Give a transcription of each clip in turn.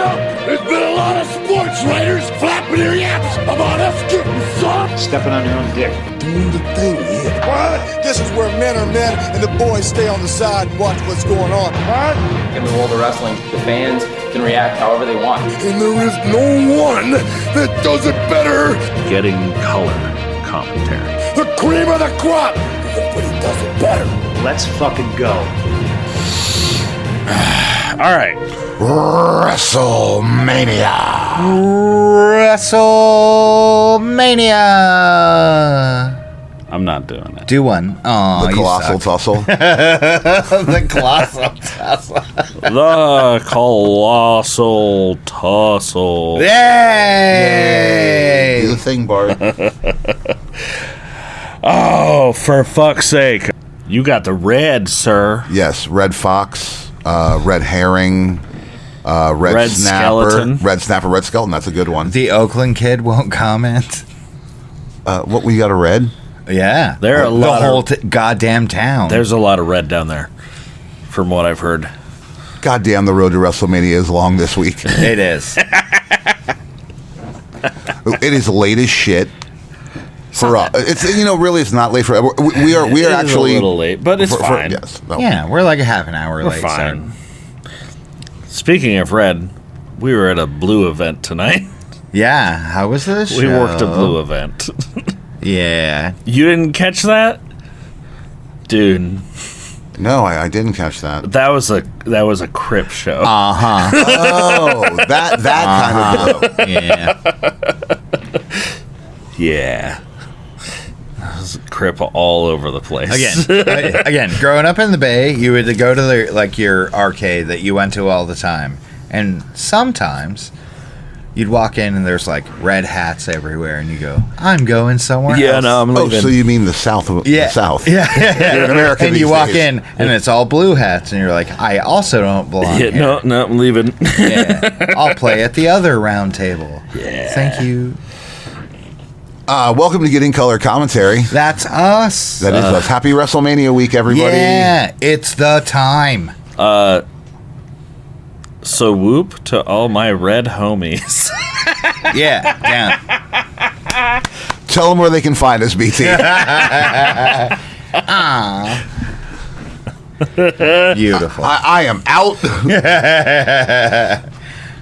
Well, there's been a lot of sports writers flapping their yaps about us getting soft. Stepping on your own dick. Doing the thing here. What? This is where men are men and the boys stay on the side and watch what's going on. What? In the world of wrestling, the fans can react however they want. And there is no one that does it better. Getting color commentary. The cream of the crop. Nobody does it better. Let's fucking go. All right. WrestleMania. I'm not doing it. Do one. Oh, The Colossal Tussle. The Colossal Tussle. The Colossal Tussle. Yay! Do the thing, Bart. Oh, for fuck's sake. You got the red, sir. Yes, red fox, red herring, red snapper, skeleton. red snapper, red skeleton. That's a good one. The Oakland kid won't comment. What, we got a red? Yeah. There are a lot the whole of, goddamn town. there's a lot of red down there, from what I've heard. Goddamn, the road to WrestleMania is long this week. It is. It is late as shit. For us, it's really it's not late for we are It is actually a little late, but it's fine. yes, no. Yeah, we're like a half an hour We're late. fine. Speaking of red, we were at a blue event tonight. Yeah, how was this? We worked a blue event. Yeah. You didn't catch that, dude? No, I didn't catch that. That was a Crip show. Uh-huh. Oh, that kind of blow. Yeah. Yeah. That was Crip all over the place. Again, growing up in the Bay, you would go to your arcade that you went to all the time, and sometimes you'd walk in and there's like red hats everywhere, and you go, "I'm going somewhere else." No, I'm leaving. So you mean the South of the South? Yeah. You're in America And you these walk days. in and it's all blue hats, and you're like, "I also don't belong here." No, I'm leaving. Yeah. I'll play at the other round table. Yeah. Thank you. Welcome to Getting Color Commentary. That's us. That is us. Happy WrestleMania week, everybody. Yeah, it's the time. So whoop to all my red homies. Yeah. Tell them where they can find us, BT. Beautiful. I am out.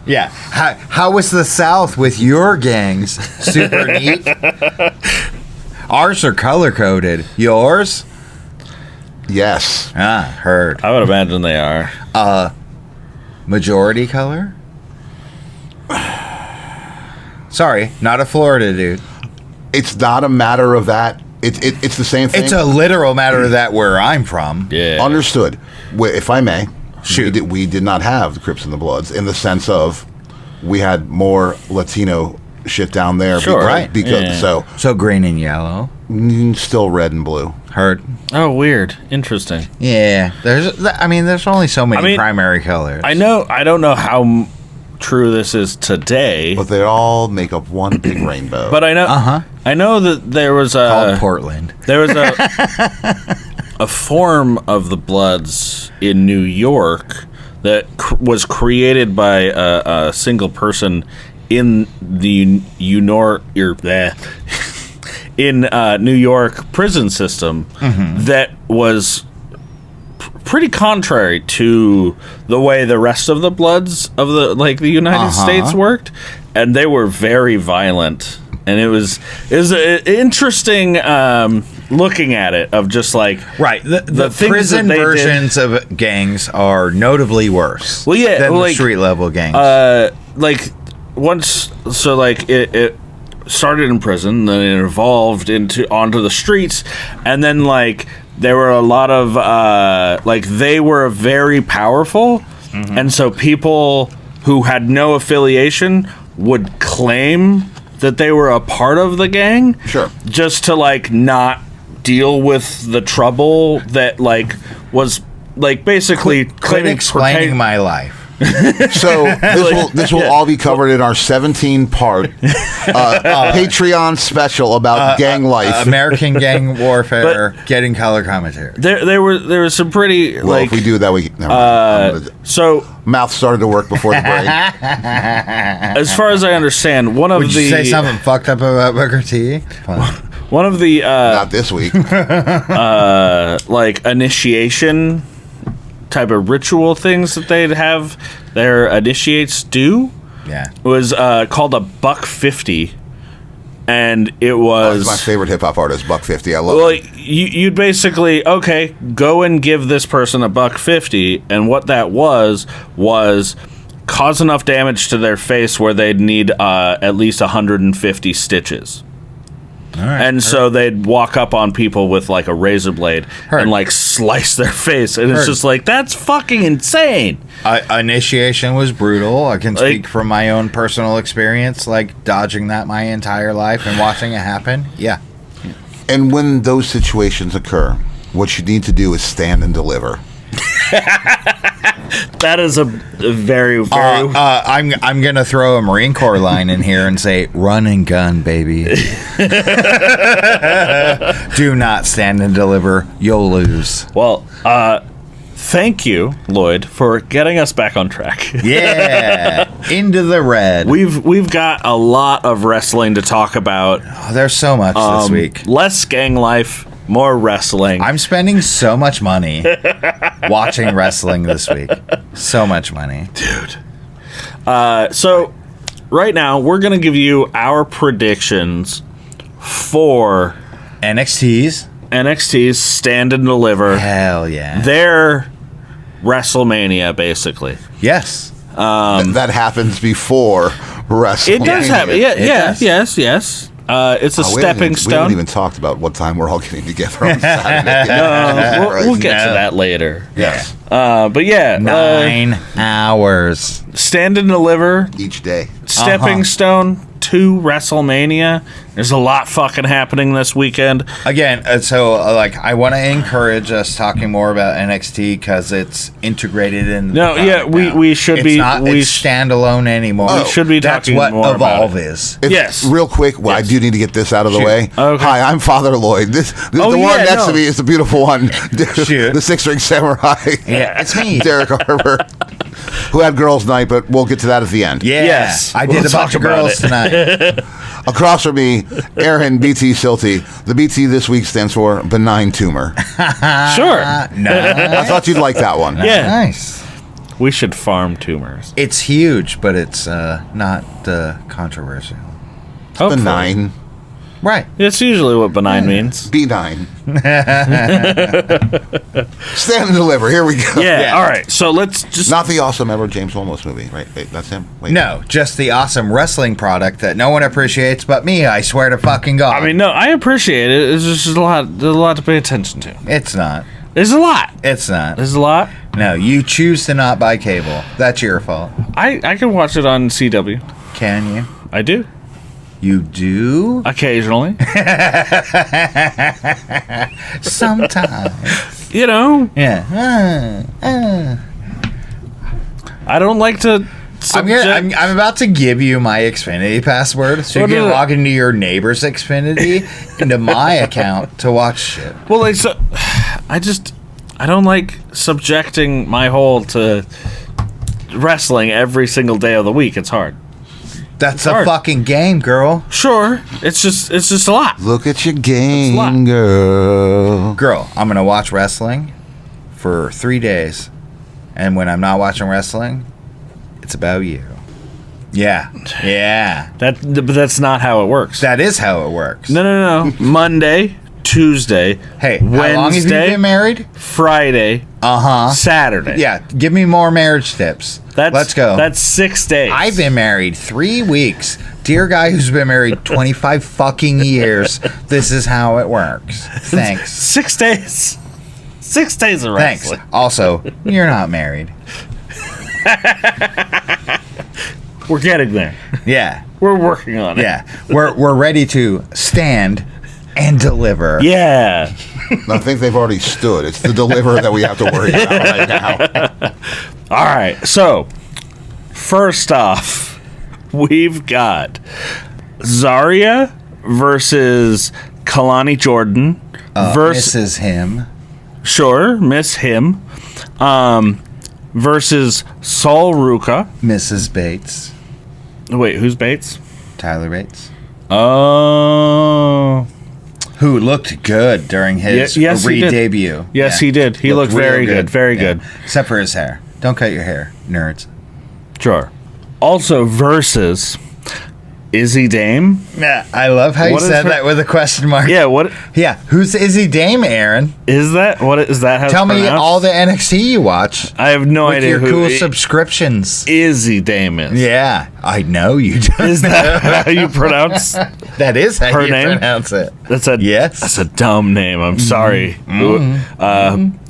Yeah. How was the South with your gangs? Super neat. Ours are color coded. Yours? Yes. Heard. I would imagine they are. Majority color? Sorry, not a Florida dude. It's not a matter of that. It's the same thing. It's a literal matter of that where I'm from. Yeah. Understood. If I may, Shoot. we did not have the Crips and the Bloods in the sense of we had more Latino shit down there. Sure. Right. Because So green and yellow. still red and blue. Heard. Oh, weird. Interesting. Yeah. There's only so many primary colors. I know. I don't know how true this is today, But they all make up one big rainbow. but I know. Uh-huh. I know that there was Called Portland. There was a form of the Bloods in New York that was created by a single person in the New York prison system that was pretty contrary to the way the rest of the Bloods of the United States worked, and they were very violent. And it was interesting looking at it of just like the things prison that they versions of gangs are notably worse. Well, yeah, than the like, street level gangs. It started in prison, then it evolved onto the streets, and then there were a lot of they were very powerful, and so people who had no affiliation would claim that they were a part of the gang, Sure. just to not deal with the trouble that was basically Quit explaining my life. So this will all be covered in our 17-part Patreon special about gang life. American gang warfare, getting color commentary. There was some pretty Well, if we do that, we so mouth started to work before the break. as far as I understand, one of Would you say something fucked up about Booker T? one of the Not this week. like initiation type of ritual things that they'd have their initiates do Yeah. was called a $1.50, and it was That's my favorite hip hop artist, Buck 50. I love well, it. you'd basically go and give this person a $1.50, and what that was cause enough damage to their face where they'd need at least 150 stitches. And so they'd walk up on people with like a razor blade and like slice their face, and it's just like, that's fucking insane. Initiation was brutal. I can speak from my own personal experience, like dodging that my entire life and watching it happen. Yeah. And when those situations occur, what you need to do is stand and deliver. That is a very I'm gonna throw a Marine Corps line in here and say, "Run and gun, baby." Do not stand and deliver. You'll lose. well. Thank you, Lloyd, for getting us back on track. Yeah, into the red. We've got a lot of wrestling to talk about. Oh, there's so much this week. Less gang life, more wrestling. I'm spending so much money watching wrestling this week. So much money, dude. So right now we're gonna give you our predictions for NXT's Stand and Deliver. Hell yeah. Their WrestleMania, basically. Yes. That happens before wrestling. It does happen. Yeah, It does. yes. It's a stepping We stone. haven't even talked about what time we're all getting together on Saturday. We'll get to that later. Yes. But yeah, 9 hours. Stand and Deliver, Each day. stepping stone to WrestleMania. There's a lot fucking happening this weekend. Again, I want to encourage us talking more about NXT because it's integrated in. No, yeah, we should be. It's standalone anymore. We should be That's talking what more about Evolve it. is. Yes. Real quick, I do need to get this out of the way. Okay. Hi, I'm Father Lloyd. This the one next to me is the beautiful one. The six-ring samurai. Yeah, it's me. Derrick Harper, who had girls' night, but we'll get to that at the end. Yeah, Yes. I did We'll a bunch talk of about girls it. tonight. Across from me, Aaron BT Silty. The BT this week stands for benign tumor. Sure. I thought you'd like that one. Yeah. Nice. We should farm tumors. It's huge, but it's not controversial. Hopefully. Benign. Right. It's usually what benign means. B9. Stand and deliver. Here we go. Yeah. All right. So let's just. Not the awesome ever James Olmos movie, right? Wait, that's him? Wait. No, just the awesome wrestling product that no one appreciates but me, I swear to fucking God. I mean, no, I appreciate it. It's just a lot. There's a lot to pay attention to. It's not. There's a lot. It's not. There's a lot. No, you choose to not buy cable. That's your fault. I can watch it on CW. Can you? I do. You do? Occasionally. Sometimes. You know, Yeah. I don't like to. I'm about to give you my Xfinity password so you What can is it? log into your neighbor's Xfinity into my account to watch shit. Well, like, so, I don't like subjecting my whole to wrestling every single day of the week. It's hard. That's hard. a fucking game, girl. Sure, it's just a lot. Look at your That's a lot. game, girl. Girl, I'm going to watch wrestling for 3 days. And when I'm not watching wrestling, it's about you. Yeah. Yeah. But that's not how it works. That is how it works. No. Monday, Tuesday, Hey, Wednesday, how long have you been married? Friday, Saturday. Yeah, give me more marriage tips. Let's go. That's 6 days. I've been married 3 weeks. Dear guy who's been married 25 fucking years, this is how it works. Thanks. 6 days. 6 days of Thanks. wrestling. Also, you're not married. We're getting there. Yeah. We're working on it. Yeah. We're ready to stand and deliver. Yeah. I think they've already stood. It's the deliverer that we have to worry about right now. All right. So, first off, we've got Zarya versus Kalani Jordan. Versus him. Sure, Miss Him. Versus Sol Ruka. Mrs. Bates. Wait, who's Bates? Tyler Bates. Oh. Who looked good during his He did. re-debut. Yes, he did. He looked very real good. Very good. Except for his hair. Don't cut your hair, nerds. Sure. Also, versus Izzy Dame. Yeah, I love how you What is said her- that with a question mark. Yeah, what Yeah, who's Izzy Dame, Aaron? is that? What is that? How it's Tell me pronounced? all the NXT you watch. I have no with idea your who cool subscriptions. Izzy Dame is. Yeah, I know you do. Is that how you pronounce? That is how her you name? pronounce it. That's a Yes. That's a dumb name. I'm sorry,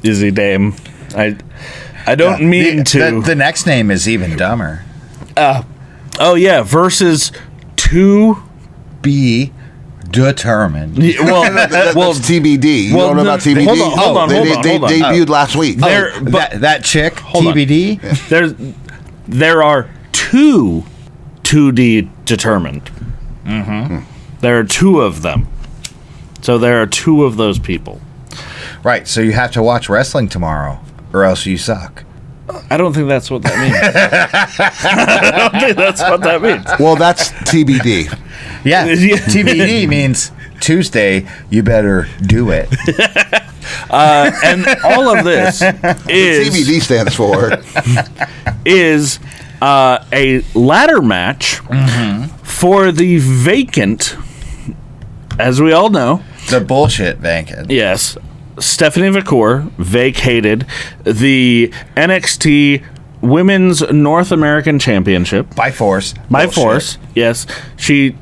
Izzy Dame. I don't mean to. The next name is even dumber. Oh yeah, versus two. Be determined. Well, That's well, TBD. You well, don't know no, about TBD? hold on, They hold on. debuted last week. There, Oh, but that chick, Hold on. TBD. there are two 2D determined. Mm-hmm. There are two of them. So there are two of those people. Right, so you have to watch wrestling tomorrow, or else you suck. I don't think that's what that means. I don't think that's what that means. Well, that's TBD. Yeah, Yeah. TBD means Tuesday. You better do it. And all of this is TBD stands for. is a ladder match for the vacant, as we all know. The bullshit vacant. Yes, Stephanie McCour vacated the NXT Women's North American Championship By force. by Bullshit. force. Yes, she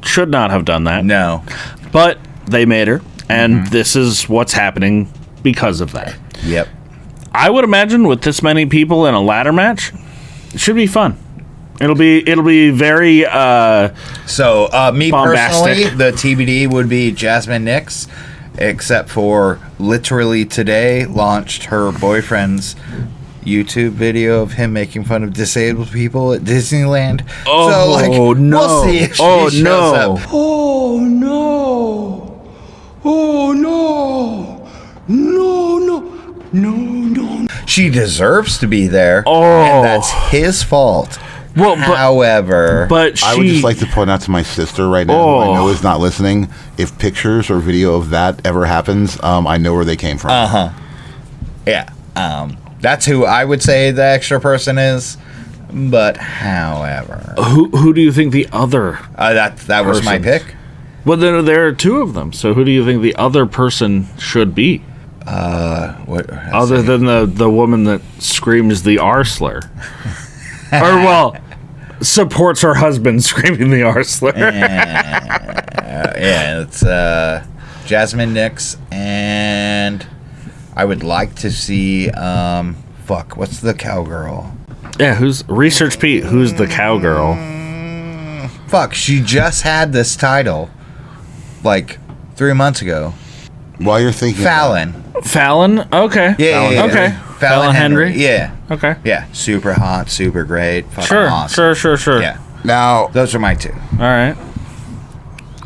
should not have done that. No. But they made her, and this is what's happening because of that. Yep. I would imagine with this many people in a ladder match, it should be fun. It'll be very So, me Bombastic. personally, the TBD would be Jasmine Nix, except for literally today launched her boyfriend's YouTube video of him making fun of disabled people at Disneyland. Oh, so, like, no. we'll see if she Oh, shows no. up. Oh no! Oh no! No, no, no, no. She deserves to be there, Oh. and that's his fault. well, but However, she. I would just like to point out to my sister right now, who I know Oh. is not listening, if pictures or video of that ever happens, I know where they came from. yeah, that's who I would say the extra person is. But however, who do you think the other? that was my Persons. pick. Well, there are two of them. So who do you think the other person should be? What, Other than the woman that screams the R slur, or well, supports her husband screaming the R slur. yeah, it's Jasmine Nix, and I would like to see what's the cowgirl? Yeah, who's Research Pete? Who's the cowgirl? She just had this title like 3 months ago. While you're thinking, Fallon. Fallon. Okay. Yeah. Okay. Fallon Henry. Yeah. Okay. Yeah. Super hot, super great. Fucking Sure. awesome. Sure. Yeah. now Those are my two. All right.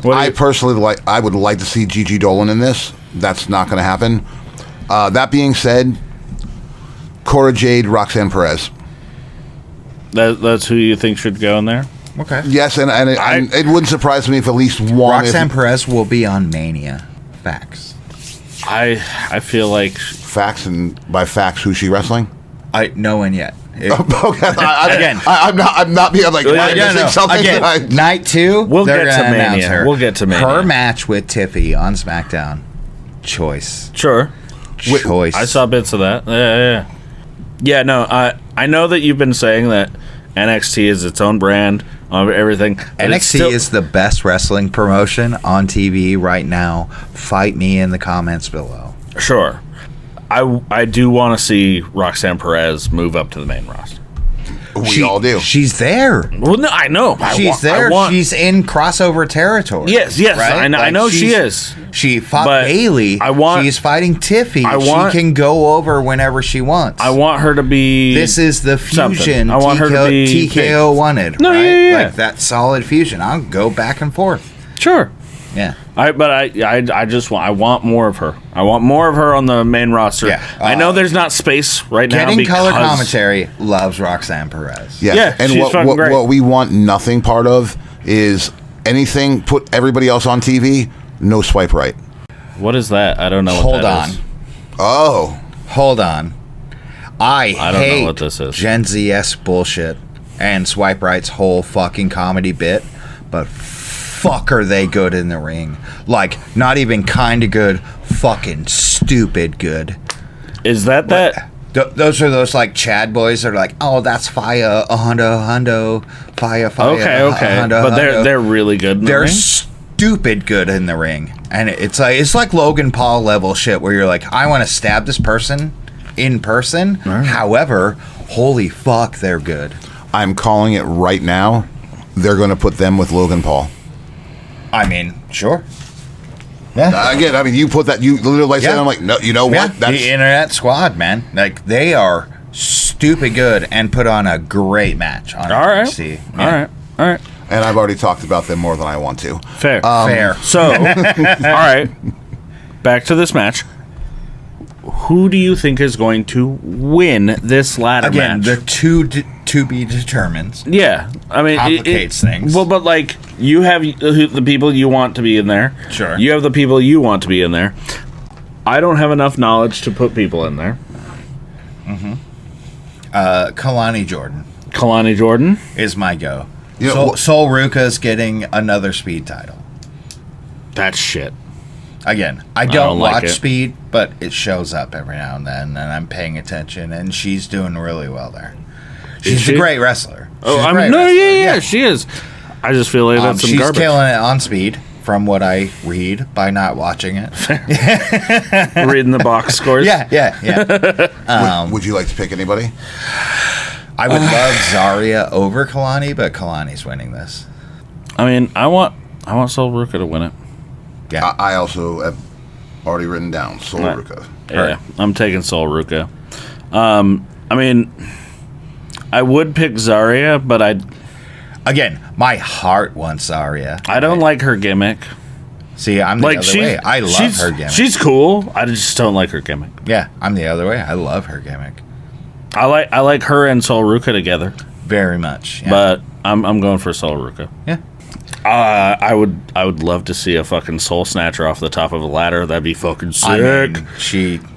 What do I you- personally I would like to see Gigi Dolan in this. That's not going to happen. That being said, Cora Jade, Roxanne Perez. that's who you think should go in there? Okay. Yes, and it wouldn't surprise me if at least one. Roxanne Perez will be on Mania. Facts. I feel like Facts, and by facts, who's she wrestling? No one yet. Okay, Again. I'm not being like, am I missing something? Again, night 2. We'll they're get to gonna announce Mania. her. We'll get to Mania. Her match with Tiffy on SmackDown. Choice. sure. Choice. I saw bits of that. Yeah. Yeah. No. I know that you've been saying that NXT is its own brand of everything. but it's NXT still- is the best wrestling promotion on TV right now. Fight me in the comments below. Sure. I do want to see Roxanne Perez move up to the main roster. We all do. She's there. Well, no, I know. She's there. She's in crossover territory. Yes, right? I know she is. She fought But Bailey. She's fighting Tiffy. She can go over whenever she wants. I want her to be. This is the fusion. Something. I want her to be TKO wanted. No, right? yeah. Like that solid fusion. I'll go back and forth. Sure. Yeah. I want more of her. I want more of her on the main roster. Yeah. I know there's not space right now. Getting color commentary loves Roxanne Perez. Yeah, and she's fucking great. what we want nothing part of is anything. Put everybody else on TV. No swipe right. What is that? I don't know. Hold on. Oh, hold on. I don't hate know what this is. Gen Z-esque bullshit and Swipe Right's whole fucking comedy bit, but fuck are they good in the ring. Like, not even kind of good, fucking stupid good. Is that? Those are those, like, Chad boys that are like, oh, that's fire, hundo, fire, Okay. hundo, But they're really good in the They're ring? stupid good in the ring. And it's like Logan Paul level shit where you're like, I want to stab this person in person. However, holy fuck, they're good. I'm calling it right now. They're going to put them with Logan Paul. I mean, sure. Yeah. Again, I mean, you put that, you literally said, I'm like, no, you know what? Yeah, the Internet Squad, man. Like, they are stupid good and put on a great match on NXT. All right. And I've already talked about them more than I want to. Fair. Fair. So, all right. Back to this match. Who do you think is going to win this ladder Again, match? they're to be determined. Yeah, I mean, Complicates things. Well, but like you have the people you want to be in there. Sure. You have the people you want to be in there. I don't have enough knowledge to put people in there. Kalani Jordan Kalani Jordan is my go. You know, Sol Ruka's getting another Speed title. That's shit. Again, I don't like watch it. Speed, but it shows up every now and then, and I'm paying attention, and she's doing really well there. She's she? a great wrestler. Oh, She's a I great mean, no, wrestler. yeah, she is. I just feel like that's some she's garbage. killing it on Speed, from what I read by not watching it. Reading the box scores. Yeah. would you like to pick anybody? I would love Zarya over Kalani, but Kalani's winning this. I mean, I want Sol Ruka to win it. Yeah. I also have already written down Sol Right. Ruka. Yeah, I'm taking Sol Ruka. I mean, I would pick Zarya, but Again, my heart wants Zarya. I don't like her gimmick. See, I'm the other way. I love her gimmick. She's cool. I just don't like her gimmick. Yeah, I'm the other way. I love her gimmick. I like her and Sol Ruka together, Very much. Yeah. but I'm going for Sol Ruka. Yeah. I would love to see a fucking soul snatcher off the top of a ladder. That'd be fucking sick. I mean,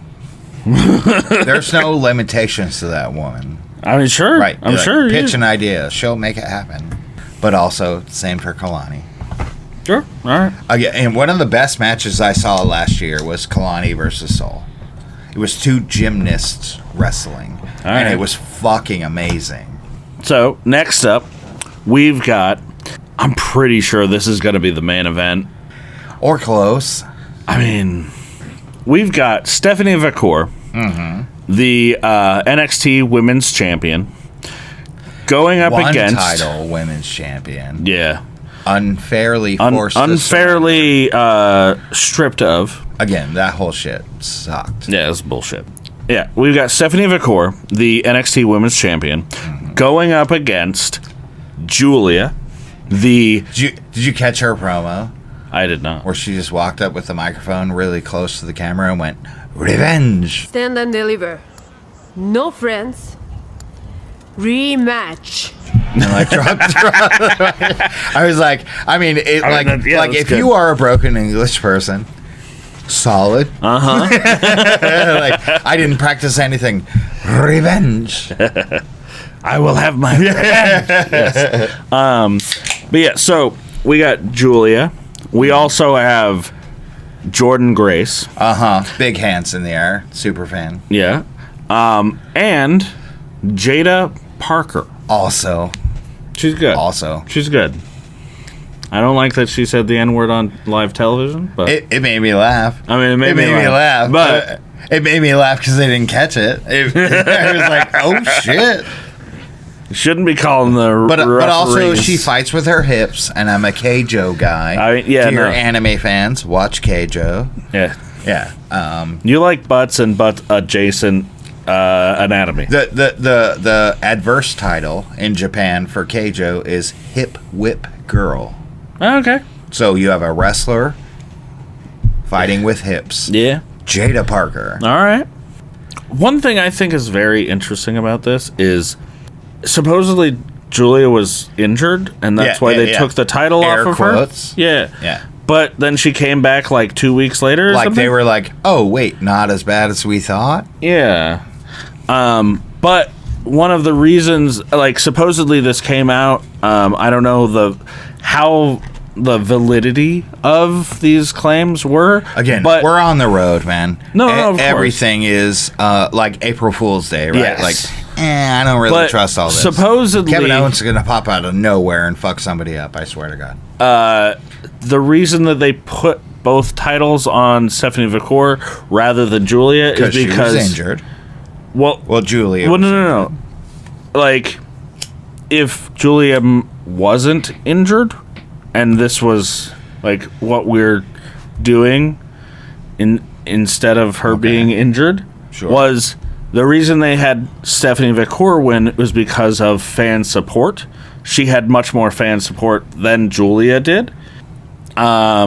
there's no limitations to that woman. I mean, sure. Right. I'm Like, sure. Pitch yeah. an idea. She'll make it happen. But also, same for Kalani. Sure. All right. Again, and one of the best matches I saw last year was Kalani versus Sol. It was two gymnasts wrestling. All and right. it was fucking amazing. So next up, we've got. I'm pretty sure this is going to be the main event. Or close. I mean, we've got Stephanie Vacour, the NXT Women's Champion, going up One against title women's champion. Yeah, Unfairly forced to unfairly stripped of. Again, that whole shit sucked. Yeah, it's bullshit. Yeah, we've got Stephanie Vacour, the NXT Women's Champion, going up against Julia, the. Did you catch her promo? I did not. Where she just walked up with the microphone really close to the camera and went, "Revenge." Stand and deliver. No friends. Rematch. And like dropped. I was like, I mean, it, I mean, like, yeah, like that's if good. you are a broken English person, solid. Like I didn't practice anything. Revenge. I will have my yes. But yeah, so we got Julia. We also have Jordan Grace. Big hands in the air. Super fan. Yeah. And Jada Parker. Also. She's good. Also. She's good. I don't like that she said the N-word on live television, but It made me laugh. I mean, it made me laugh. But it made me laugh because they didn't catch it. I was like, oh shit. Shouldn't be calling the But also referees. she fights with her hips, and I'm a Keijo guy. To your anime fans, watch Keijo. Yeah. Yeah. You like butts and butt adjacent anatomy. The adverse title in Japan for Keijo is Hip Whip Girl. Okay. So you have a wrestler fighting with hips. Yeah. Jada Parker. All right. One thing I think is very interesting about this is supposedly Julia was injured, and that's why they took the title Air off of quotes. her. Yeah. Yeah. But then she came back like 2 weeks later. Or Like something? they were like, oh wait, not as bad as we thought. Yeah. But one of the reasons, like, supposedly this came out, I don't know how the validity of these claims were. Again, but we're on the road, man. No, of course. Everything is like April Fool's Day, right? Yes. Like, I don't really But trust all this. supposedly- Kevin Owens is gonna pop out of nowhere and fuck somebody up. I swear to God. the reason that they put both titles on Stephanie Vacour rather than Julia is She because was injured. Well, Julia. Well, no. Like, if Julia wasn't injured, and this was like what we're doing instead of her being injured, was the reason they had Stephanie Vacour win was because of fan support. She had much more fan support than Julia did. I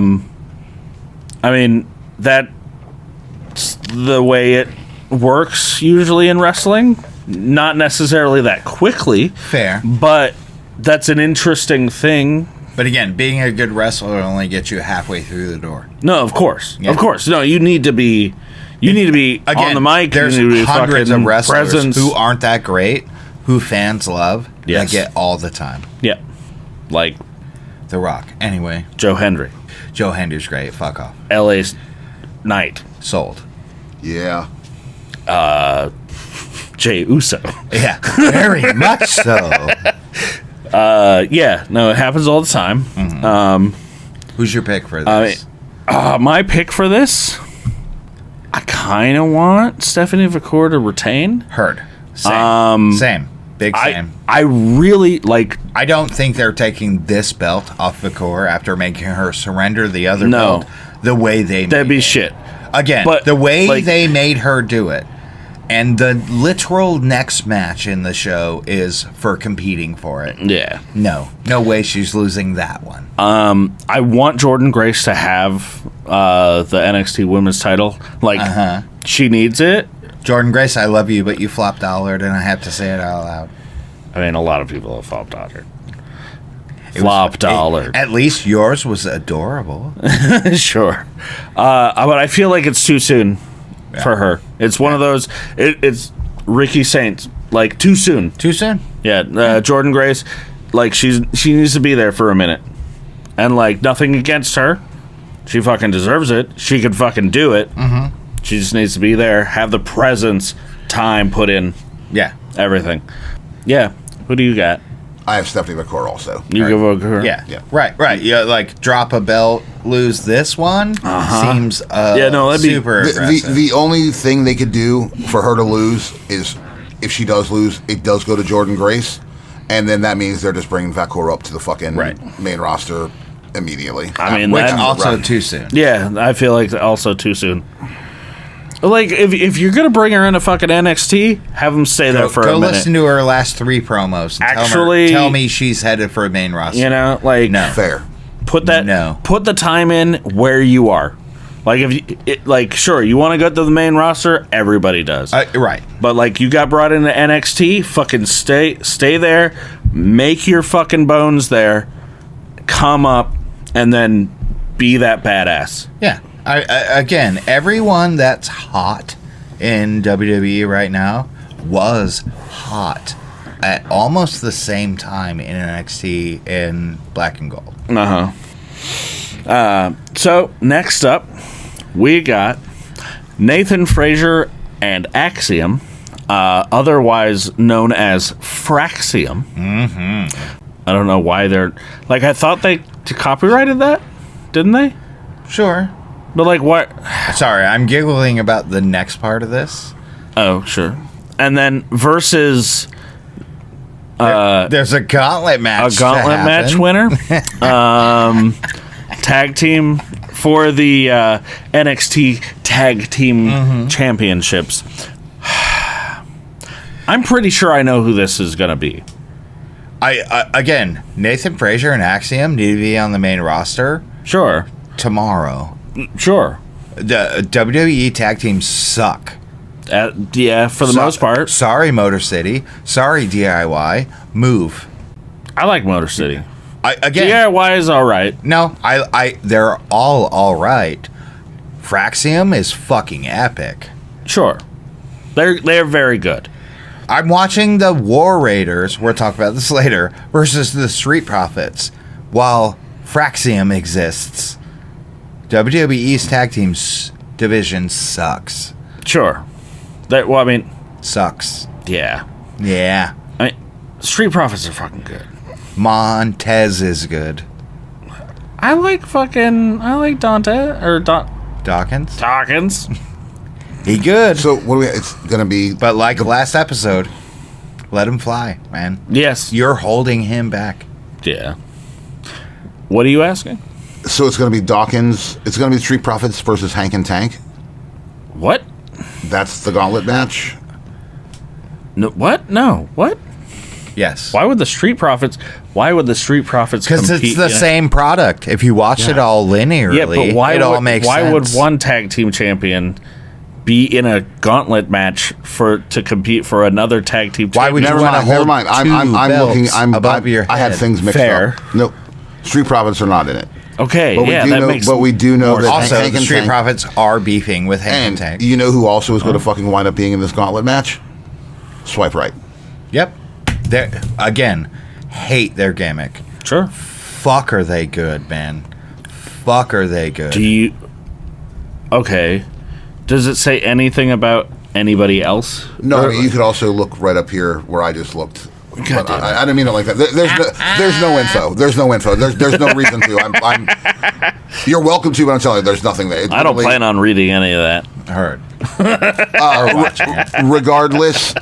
mean, that's the way it works usually in wrestling. Not necessarily that quickly. Fair. But that's an interesting thing. But again, being a good wrestler only gets you halfway through the door. No, of course. Yeah. Of course. No, you need to be Again, on the mic. There's you need to be hundreds of fucking wrestlers presence. who aren't that great, who fans love, Yes. that get all the time. Yeah. Like The Rock. Anyway, Joe Hendry. Joe Hender's great. Fuck off. LA's Knight. Sold. Yeah. Jey Uso. Yeah, very much so. Yeah. No, it happens all the time. Who's your pick for this? My pick for this, I kind of want Stephanie Vacour to retain. Heard. Same. Same. Big same. I really like. I don't think they're taking this belt off Vacour after making her surrender the other No. belt the way they That'd made be it. shit. Again, But, the way like- they made her do it, and the literal next match in the show is for competing for it. Yeah. No way she's losing that one. I want Jordan Grace to have the NXT Women's title. Like, she needs it. Jordan Grace, I love you, but you flop dollared, and I have to say it out loud. I mean, a lot of people have flop dollared. Flop dollared. At least yours was adorable. Sure. But I feel like it's too soon for her. It's one of those. It's Ricky Saints. Like, too soon. Too soon? Yeah. Jordan Grace. Like, she needs to be there for a minute. And, like, nothing against her. She fucking deserves it. She could fucking do it. Mm-hmm. She just needs to be there. Have the presence, time put in. Yeah. Everything. Yeah. Who do you got? I have Stephanie McCord also. You go for her? Yeah. Yeah. Right. Yeah, like drop a belt, lose this one seems Yeah, no, that'd be- super aggressive. The only thing they could do for her to lose is if she does lose, it does go to Jordan Grace, and then that means they're just bringing Vacour up to the fucking main roster immediately. I mean, Which that- also too soon. Yeah, I feel like also too soon. Like, if you're gonna bring her into fucking NXT, have them stay there for a Go minute. listen to her last 3 promos. And Actually- tell me she's headed for a main roster. You know, like, No. Fair. put the time in where you are. Like, if you, sure, you want to go to the main roster, everybody does. Right. But like, you got brought into NXT, fucking stay there, make your fucking bones there, come up, and then be that badass. Yeah. Again, everyone that's hot in WWE right now was hot at almost the same time in NXT in Black and Gold. So next up, we got Nathan Frazier and Axiom, otherwise known as Fraxium. Mm-hmm. I don't know why they're like. I thought they copyrighted that, didn't they? Sure. But like, what? Sorry, I'm giggling about the next part of this. Oh, sure. And then versus There's a gauntlet match. A gauntlet match winner. Tag team for the NXT Tag Team Championships. I'm pretty sure I know who this is going to be. Again, Nathan Frazier and Axiom need to be on the main roster Sure. tomorrow. Sure. The WWE tag teams suck. Yeah, for the most part. Sorry, Motor City. Sorry, DIY. Move. I like Motor City. Again, DIY is all right. no, they're all right. Fraxium is fucking epic. Sure. They're very good. I'm watching the War Raiders, we'll talk about this later, versus the Street Profits, while Fraxium exists. WWE's tag teams division sucks. Sure. Sucks. Yeah. Yeah. I mean, Street Profits are fucking good. Montez is good. I like Dawkins? Dawkins. He good. So what do we? It's gonna be. But like last episode, let him fly, man. Yes. You're holding him back. Yeah. What are you asking? So it's gonna be Dawkins. It's gonna be Street Profits versus Hank and Tank. What? That's the gauntlet match. No. What? No. What? Yes. Why would the Street Profits Because compete? it's the same product. If you watch it all linearly, Yeah, but why it all makes sense. would one tag team champion be in a gauntlet match to compete for another tag team Why would champion? you want to hold Never mind. I'm looking. above your head? I had things mixed Fair. up. No, Street Profits are not in it. Okay, But yeah, we do know that Also, Hank the and Street Tank, Profits are beefing with Hank and and Tank. you know who also is going to fucking wind up being in this gauntlet match? Swipe Right. Yep. Again, hate their gimmick. Sure. Fuck, are they good, man? Fuck, are they good? Okay. Does it say anything about anybody else? No, I mean, you could also look right up here where I just looked. God But I didn't mean it like that. There's no info. There's no info. There's no reason to. You're welcome to, but I'm telling you, there's nothing there. I don't plan on reading any of that. Heard. Or watching it. Regardless,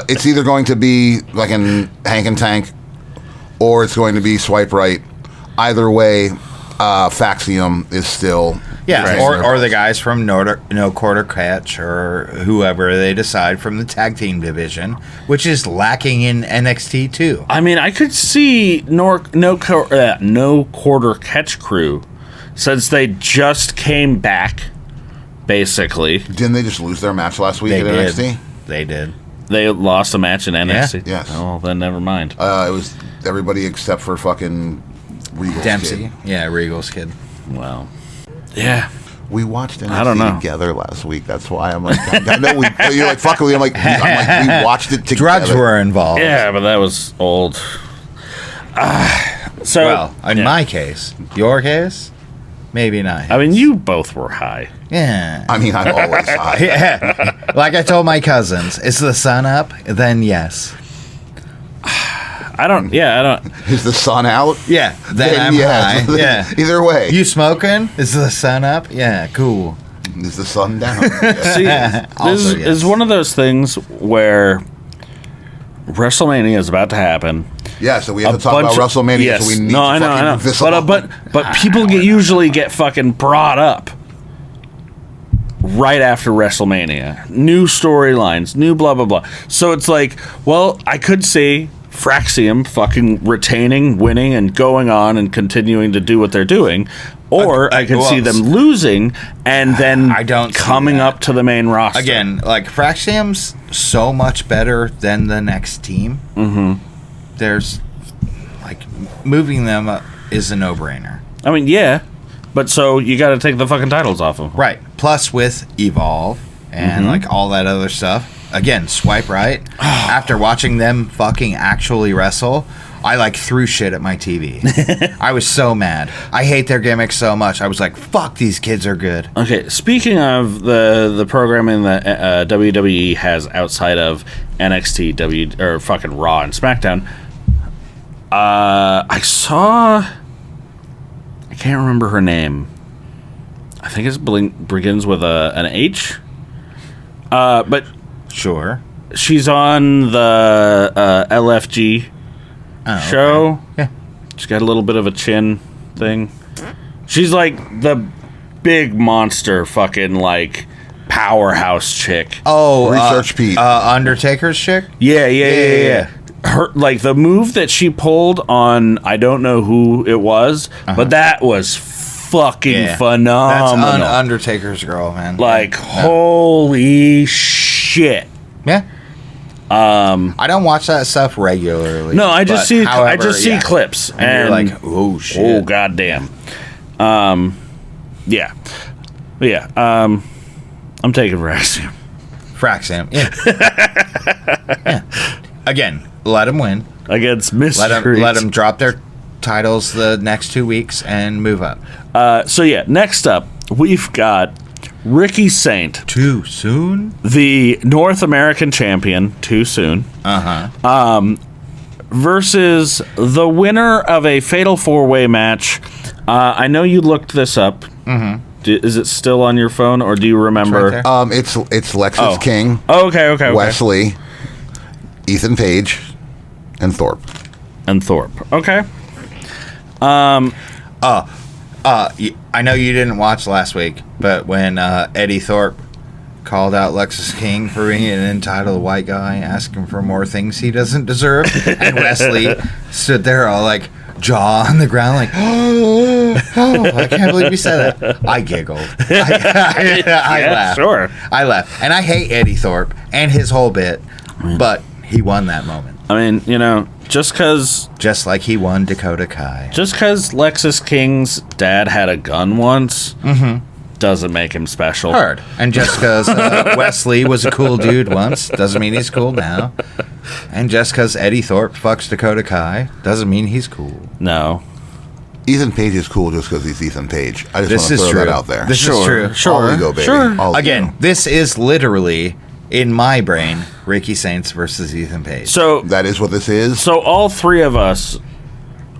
it's either going to be like in Hank and Tank, or it's going to be Swipe Right. Either way, Faxium is still. Yeah, or the guys from No Quarter Catch or whoever they decide from the tag team division, which is lacking in NXT too. I mean, I could see No Quarter Catch Crew, since they just came back, basically. Didn't they just lose their match last week They at did. NXT? They did. They lost a match in NXT? Yeah. Yes. Oh, well, then never mind. It was everybody except for fucking Regal's Dempsey. kid. Yeah, Regal's kid. Well, yeah. We watched I don't know. NXT together last week. That's why I'm like, I know you're like, fuck with me. I'm like, we watched it together. Drugs were involved. Yeah, but that was old. So, Well, in yeah. my case, your case, maybe not. I mean, you both were high. Yeah. I mean, I'm always high. Yeah. Like I told my cousins, is the sun up? Then yes. I don't. Is the sun out? Yeah. Then I'm yes. high. Yeah. Either way. You smoking? Is the sun up? Yeah. Cool. Is the sun down? Yeah. See, this Also, yes. is one of those things where WrestleMania is about to happen. Yeah, so we have to talk about WrestleMania. Yes. So we need no, to I know. this up. But people usually get fucking brought up right after WrestleMania. New storylines, new blah blah blah. So it's like, well, I could see Fraxium fucking retaining, winning, and going on and continuing to do what they're doing. Or I could see them losing and then I don't see coming that. up to the main roster. Again, like Fraxium's so much better than the next team. Mm-hmm. There's like moving them is a no-brainer. I mean, yeah. But so you got to take the fucking titles off them. Right. Plus with Evolve and like all that other stuff. Again, Swipe Right. After watching them fucking actually wrestle, I like threw shit at my TV. I was so mad. I hate their gimmick so much. I was like, fuck, these kids are good. Okay, speaking of the programming that WWE has outside of NXT, or fucking Raw and SmackDown, I saw. I can't remember her name. I think it begins with an H. But Sure. she's on the LFG show. Yeah. She's got a little bit of a chin thing. She's like the big monster fucking like powerhouse chick. Oh, Research Pete. Undertaker's chick? Yeah. Her like the move that she pulled on I don't know who it was, but that was fucking phenomenal. That's Undertaker's girl, man. Like holy shit. Yeah. I don't watch that stuff regularly. No, I just but see clips and you're like, oh shit. Oh goddamn. Yeah. I'm taking Wraxham. Fraxam. Yeah. Yeah. Again, let him win. Against Mysteries. Let them drop their titles the next 2 weeks and move up. So yeah, next up we've got Ricky Saint. Too soon? The North American champion, too soon. Versus the winner of a Fatal 4-Way match. I know you looked this up. Mm-hmm. Is it still on your phone, or do you remember? It's right It's Lexus King. Oh, okay. Wesley, Ethan Page, and Thorpe. Okay. I know you didn't watch last week, but when Eddie Thorpe called out Lexus King for being an entitled white guy, asking for more things he doesn't deserve, and Wesley stood there all like jaw on the ground like, oh, I can't believe you said that. I giggled. I laughed. Sure. I laughed. And I hate Eddie Thorpe and his whole bit, but he won that moment. I mean, just like he won Dakota Kai. Just because Lexus King's dad had a gun once doesn't make him special. Heard. And just because Wesley was a cool dude once doesn't mean he's cool now. And just because Eddie Thorpe fucks Dakota Kai doesn't mean he's cool. No. Ethan Page is cool just because he's Ethan Page. I just want to throw that out there. This is true. All ego, baby. All Again, ego. this is literally, in my brain, Ricky Saints versus Ethan Page. So that is what this is. So all three of us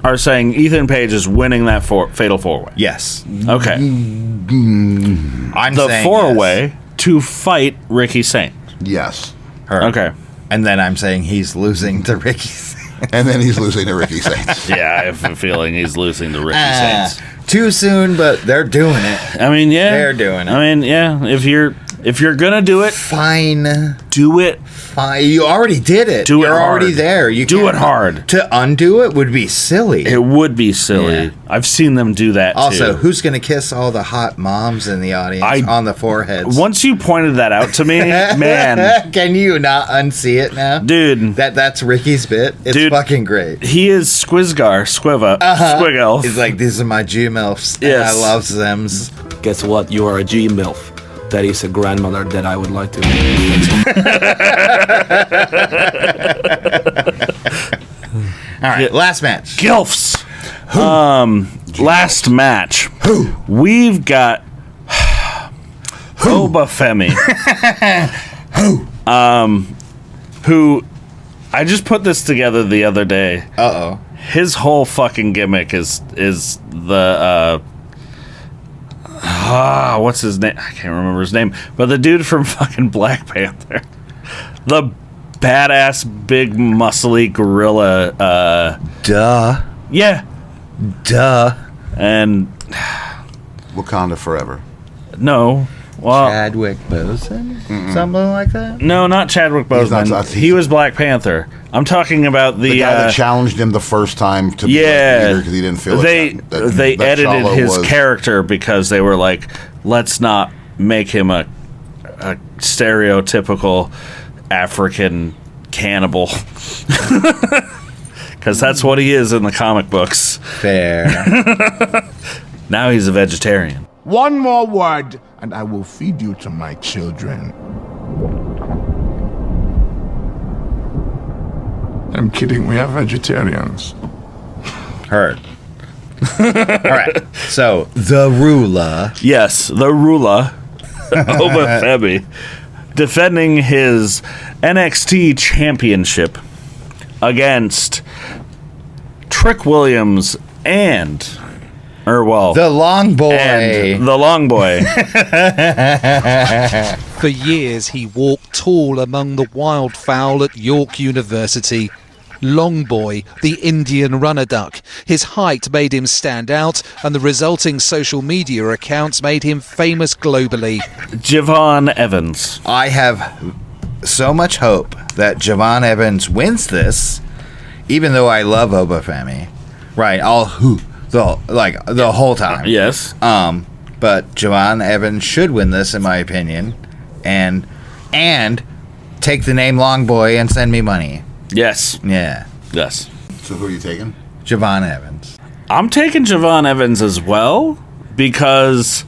are saying Ethan Page is winning that Fatal 4-Way. Yes. Okay. I'm the saying 4-Way yes. to fight Ricky Saint. Yes. Her. Okay. And then I'm saying he's losing to Ricky Saints. And then he's losing to Ricky Saints. Yeah, I have a feeling he's losing to Ricky Saints. Too soon, but they're doing it. I mean, yeah. They're doing it. I mean, yeah. If you're gonna do it, fine. Do it. Fine. You already did it. Do it You're hard. already there. You do it hard. To undo it would be silly. It would be silly. Yeah. I've seen them do that Also, too. who's gonna kiss all the hot moms in the audience on the foreheads? Once you pointed that out to me, man. Can you not unsee it now? Dude. That's Ricky's bit. It's fucking great. He is Squiggle. He's like, these are my G-MILFs. Yes. And I love Zems. Guess what? You are a G-MILF. That is a grandmother that I would like to. All right, last match. Gilfs. Last match. Who? We've got Obafemi. Who I just put this together the other day. Uh-oh. His whole fucking gimmick is the what's his name? I can't remember his name. But the dude from fucking Black Panther. The badass, big, muscly gorilla. Duh. Yeah. Duh. And Wakanda forever. no. Well, Chadwick Boseman? Something like that? no, not Chadwick Boseman. He was Black Panther. I'm talking about The guy that challenged him the first time to be because he didn't feel they it. That edited Shallow his was- character because they were like, let's not make him a stereotypical African cannibal. Because that's what he is in the comic books. Fair. Now he's a vegetarian. One more word, and I will feed you to my children. I'm kidding, we are vegetarians. Heard. All right. So, the ruler. Yes, the ruler, Obafemi, defending his NXT championship against Trick Williams the long boy. And the long boy. For years, he walked tall among the wildfowl at York University, Long Boy, the Indian runner duck. His height made him stand out, and the resulting social media accounts made him famous globally. Javon Evans. I have so much hope that Javon Evans wins this, even though I love Obafemi. Right, the whole time. Yes. But Javon Evans should win this, in my opinion, and take the name Long Boy and send me money. Yes. Yeah. Yes. So who are you taking? Javon Evans. I'm taking Javon Evans as well because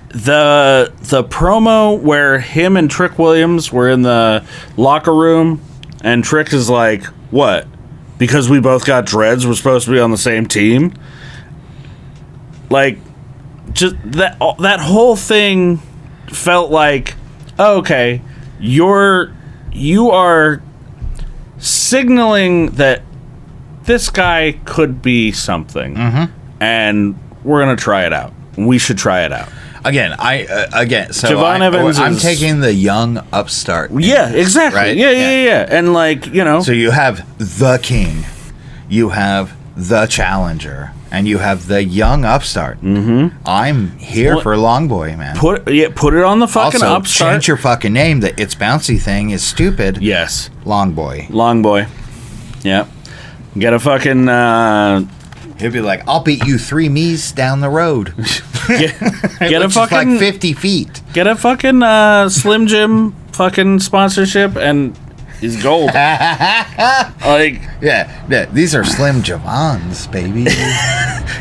the promo where him and Trick Williams were in the locker room and Trick is like, what? Because we both got dreads, we're supposed to be on the same team? Like, just that whole thing felt like, oh, okay, you are signaling that this guy could be something, and we're gonna try it out. We should try it out. So Javon Evans I'm is- taking the young upstart. Yeah, exactly. Right? Yeah. And So you have the king, you have the challenger, and you have the young upstart. Mm-hmm. I'm here for Long Boy, man. Put it on the fucking also, upstart. change your fucking name. The It's Bouncy thing is stupid. Yes. Long Boy. Long Boy. Yep. Get a fucking He'd be like, I'll beat you 3 me's down the road. get a Which fucking is like 50 feet. Get a fucking Slim Jim fucking sponsorship and he's gold. Yeah, these are Slim Javons, baby.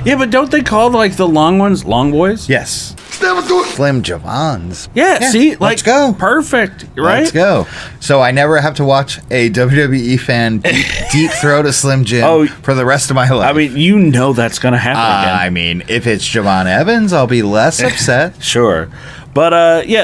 Yeah, but don't they call the long ones Long Boys? Yes. Slim Javons. Yeah, see? Let's go. Perfect, right? Let's go. So I never have to watch a WWE fan deep throat a Slim Jim for the rest of my life. I mean, that's going to happen again. I mean, if it's Javon Evans, I'll be less upset. Sure. But, he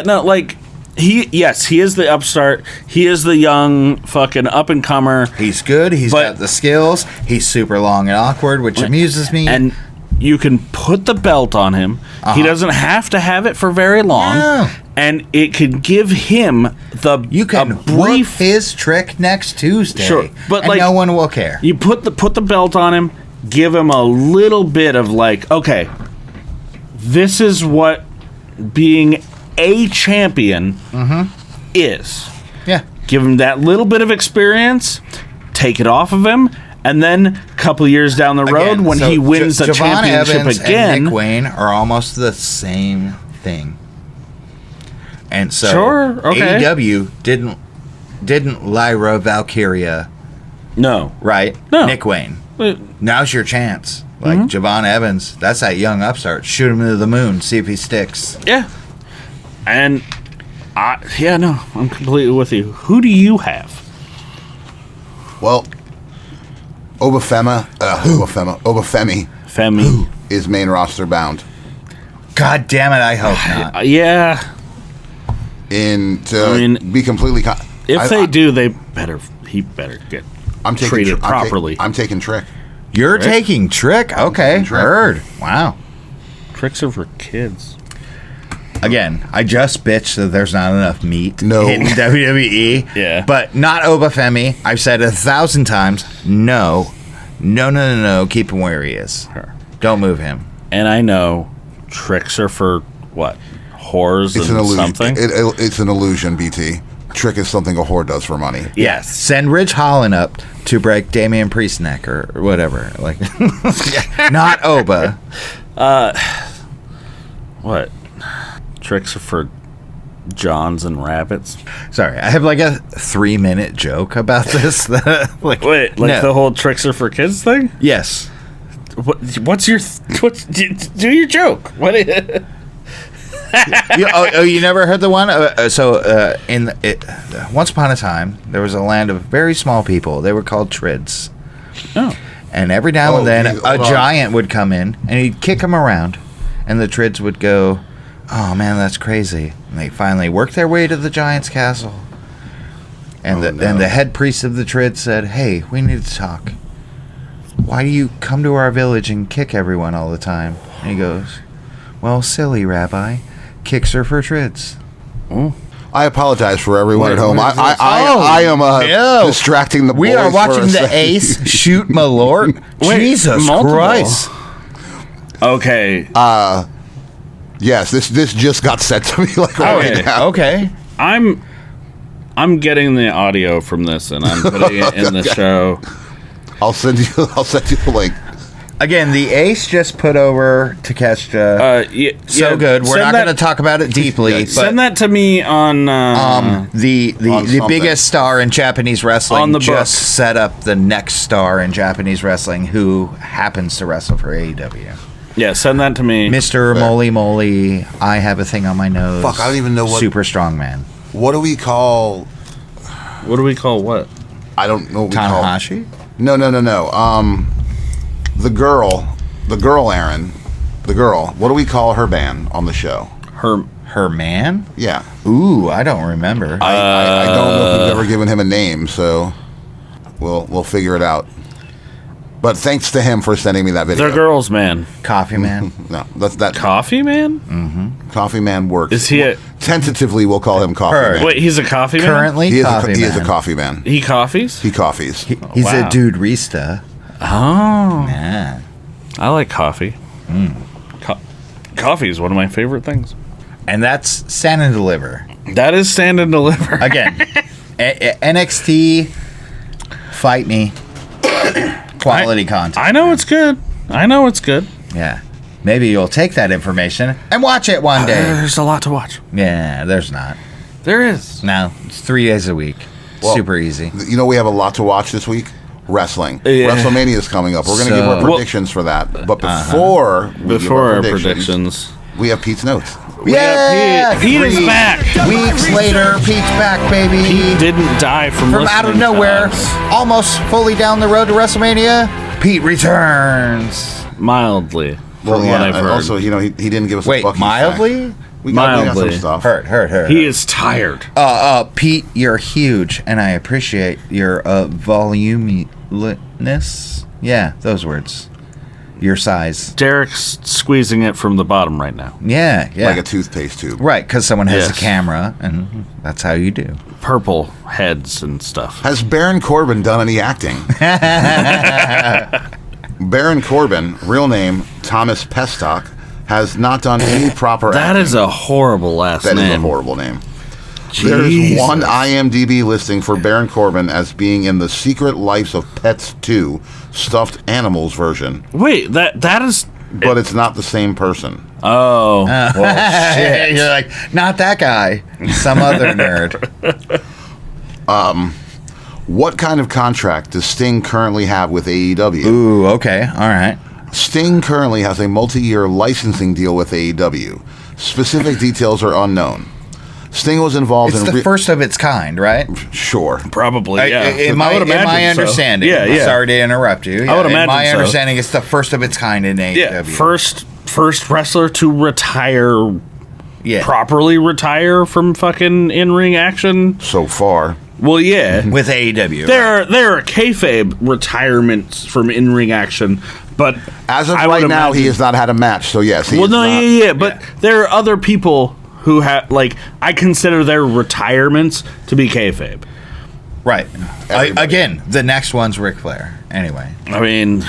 is the upstart. He is the young fucking up-and-comer. He's good. He's got the skills. He's super long and awkward, which amuses me. And you can put the belt on him. He doesn't have to have it for very long. No. And it can give him You can brief his trick next Tuesday. Sure, but and no one will care. You put the belt on him, give him a little bit of okay, this is what being a champion is. Yeah. Give him that little bit of experience, take it off of him, and then a couple years down the road when he wins the Javon championship Evans again. and Nick Wayne are almost the same thing. And so Sure, okay. AEW didn't Lyra Valkyria, No. right? No. Nick Wayne. But- Now's your chance. Like Javon Evans, that's that young upstart. Shoot him to the moon, see if he sticks. Yeah. And I'm completely with you. Who do you have? Well, Obafemi Femi. is main roster bound. God damn it, I hope not. Yeah. And to be completely... If they do, he better get treated properly. I'm taking Trick. You're taking Trick? Okay, Trick. heard. Wow. Tricks are for kids. Again, I just bitched that there's not enough meat in WWE. Yeah. But not Obafemi. I've said 1,000 times, no. No. Keep him where he is. Sure. Don't move him. And I know tricks are for what? Whores It's and an illusion. something? It's an illusion, BT. Trick is something a whore does for money. Yes. Send Ridge Holland up to break Damian Priest's neck or whatever. Like, not Oba. What? Tricks are for Johns and rabbits? Sorry, I have like a 3-minute joke about this. The whole tricks are for kids thing? Yes. What's your... do your joke. What is... You never heard the one? Once upon a time, there was a land of very small people. They were called Trids. Oh. And every now and then, geez, a giant would come in, and he'd kick them around. And the Trids would go, oh, man, that's crazy. And they finally worked their way to the giant's castle. And and the head priest of the Trids said, hey, we need to talk. Why do you come to our village and kick everyone all the time? And he goes, well, silly, Rabbi. Kicks are for Trids. Oh. I apologize for everyone at home. what is this? I am no. distracting the boys. We are for watching a the second. Ace shoot Malort. Wait, Jesus multiple? Christ. Okay. Yes, this just got sent to me like right now. Okay. I'm getting the audio from this and I'm putting it in the show. I'll send you the link. Again, the Ace just put over Takeshita. So good. We're not going to talk about it deeply. But send that to me on the something. biggest star in Japanese wrestling On the book. just set up the next star in Japanese wrestling who happens to wrestle for AEW. Yeah, send that to me. Mr. Moly Moly, I have a thing on my nose. Fuck, I don't even know what. Super strong man. What do we call? What do we call what? I don't know what we call. Tanahashi? No. The girl, Aaron. The girl. What do we call her band on the show? Her man? Yeah. Ooh, I don't remember. I don't know if we've ever given him a name, so we'll figure it out. But thanks to him for sending me that video. The girl's man. Coffee man? No, that's that. Coffee man? Mm-hmm. Coffee man works. Is he a... Tentatively, we'll call him Coffee Heard. Man. Wait, he's a coffee man? Currently, He coffee man. is a coffee man. He coffees? He coffees. He's Wow. a dude Rista. Oh. Yeah. I like coffee. Coffee is one of my favorite things. And that's Stand and Deliver. That is Stand and Deliver. Again, NXT, fight me. Quality content. I know it's good. Yeah. Maybe you'll take that information and watch it one day. There's a lot to watch. Yeah, there's not. There is. No, it's 3 days a week. Well, Super easy. You know, we have a lot to watch this week. Wrestling. Yeah. WrestleMania is coming up. We're going to give our predictions for that. But before we give our predictions, we have Pete's notes. Yeah, Pete is back. Weeks later, Pete's back, baby. He didn't die from out of nowhere, almost fully down the road to WrestleMania. Pete returns. Mildly. Well, from what I've heard. also, you know, he didn't give us Wait, a Bucky mildly? fact. We got some Mildly. stuff. Hurt. He is tired. Pete, you're huge, and I appreciate your voluminous. Yeah, those words. Your size. Derek's squeezing it from the bottom right now. Yeah. Like a toothpaste tube. Right, because someone has Yes. a camera, and that's how you do. Purple heads and stuff. Has Baron Corbin done any acting? Baron Corbin, real name Thomas Pestock, has not done any proper That acting. is a horrible last That name. is a horrible name. There's Jesus. one IMDb listing for Baron Corbin as being in the Secret Lives of Pets 2 Stuffed Animals version, Wait, that is... but it's not the same person. Oh. Well, shit. You're like, not that guy. Some other nerd. What kind of contract does Sting currently have with AEW? Ooh, okay. All right. Sting currently has a multi-year licensing deal with AEW. Specific details are unknown. Sting was involved It's in... the first of its kind, right? Sure. Probably, yeah. In I would imagine my so. understanding. Yeah. Sorry to interrupt you. I would imagine In my so. understanding, it's the first of its kind in AEW. Yeah, first wrestler to retire, properly retire from fucking in-ring action. So far. Well, yeah. With AEW. There are kayfabe retirements from in-ring action, but as of I right would now, he imagine- has not had a match, so yes. He Well, is no, not, yeah, but there are other people who have, like, I consider their retirements to be kayfabe. Right. Again, the next one's Ric Flair. Anyway. I mean,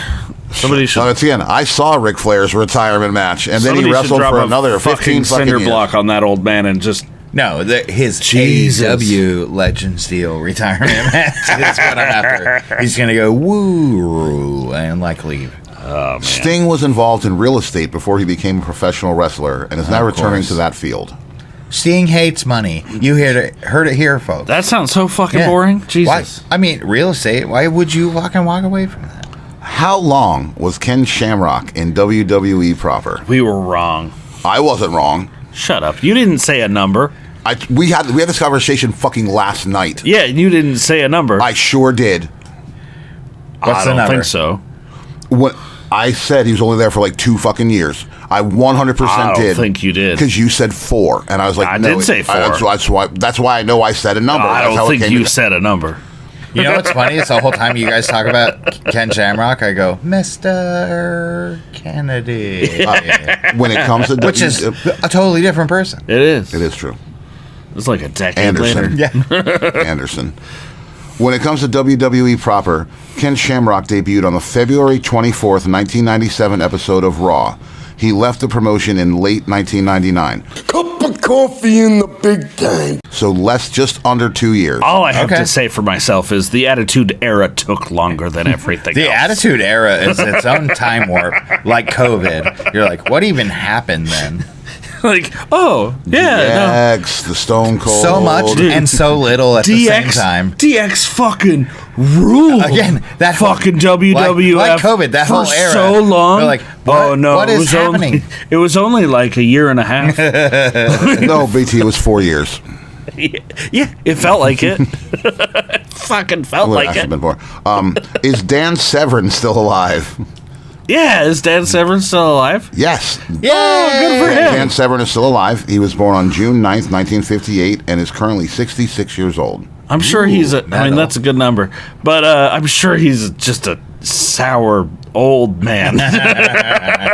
somebody should... It's again, I saw Ric Flair's retirement match, and then he somebody should wrestled drop for a another 15 fucking cinder years. block on that old man and just... No, his Jesus. AEW Legends deal retirement match is what I'm after. He's going to go woo and leave. Oh, man. Sting was involved in real estate before he became a professional wrestler and is now returning to that field. Sting hates money. You heard it here, folks. That sounds so fucking boring. Jesus. Why? I mean, real estate. Why would you walk away from that? How long was Ken Shamrock in WWE proper? We were wrong. I wasn't wrong. Shut up. You didn't say a number. We had this conversation fucking last night. Yeah, you didn't say a number. I sure did. What's I the don't number? think so. When I said he was only there for like 2 fucking years. I 100% I don't did. think you did. Because you said 4, and I was like, I no, did say 4. That's why I know I said a number. I That's how don't it think came you to- said a number. You know what's funny? It's the whole time you guys talk about Ken Shamrock, I go, Mr. Kennedy. When it comes to Which is a totally different person. It is. It is true. It's like a decade later. Yeah. Anderson. When it comes to WWE proper, Ken Shamrock debuted on the February 24th, 1997 episode of Raw. He left the promotion in late 1999. Cup of coffee in the big time. So just under 2 years. All I have to say for myself is the Attitude Era took longer than everything The else. Attitude Era is its own time warp, like COVID. You're like, what even happened then? Like, oh, yeah. DX, the Stone Cold. So much and so little at the same time. DX fucking ruled. Again, that fucking WWF. Like COVID, that for were era. so long. We're like, oh no, what is happening? It was only like a year and a half. No, BT, it was 4 years. Yeah, it felt like it. Fucking felt Well, it like actually it. been 4. Is Dan Severn still alive? Yeah, is Dan Severn still alive? Yes. Yay! Oh, good for him. Dan Severn is still alive. He was born on June 9th, 1958, and is currently 66 years old. I'm sure he's I mean, metal. that's a good number. But I'm sure he's just a sour old man.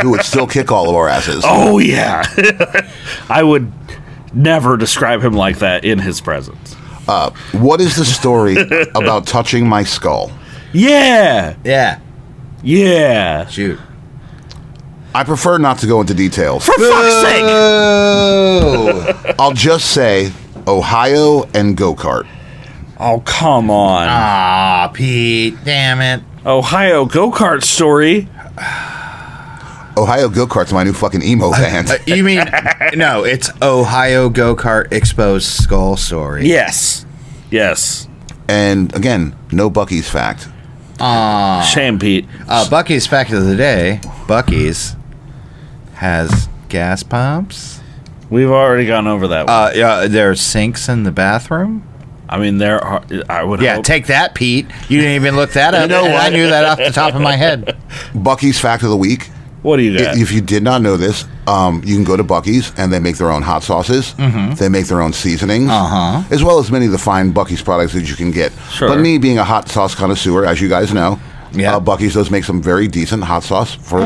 Who would still kick all of our asses. Oh, yeah. I would never describe him like that in his presence. What is the story about touching my skull? Yeah. Yeah. Yeah. Shoot. I prefer not to go into details. For fuck's sake. Oh. I'll just say Ohio and go-kart. Oh, come on. Ah, Pete. Damn it. Ohio go-kart story. Ohio go-kart's my new fucking emo band. You mean, no, it's Ohio Go-Kart Exposed Skull Story. Yes. Yes. And again, no Bucky's fact. Shame, Pete. Bucky's fact of the day. Bucky's has gas pumps. We've already gone over that one. Yeah, there's sinks in the bathroom. I mean, there are. I would Yeah, hope. take that, Pete. You didn't even look that up. You know what? I knew that off the top of my head. Bucky's fact of the week. What do you got? If you did not know this, you can go to Bucky's and they make their own hot sauces. Mm-hmm. They make their own seasonings, as well as many of the fine Bucky's products that you can get. Sure. But me being a hot sauce connoisseur, as you guys know, Yeah. Bucky's does make some very decent hot sauce. For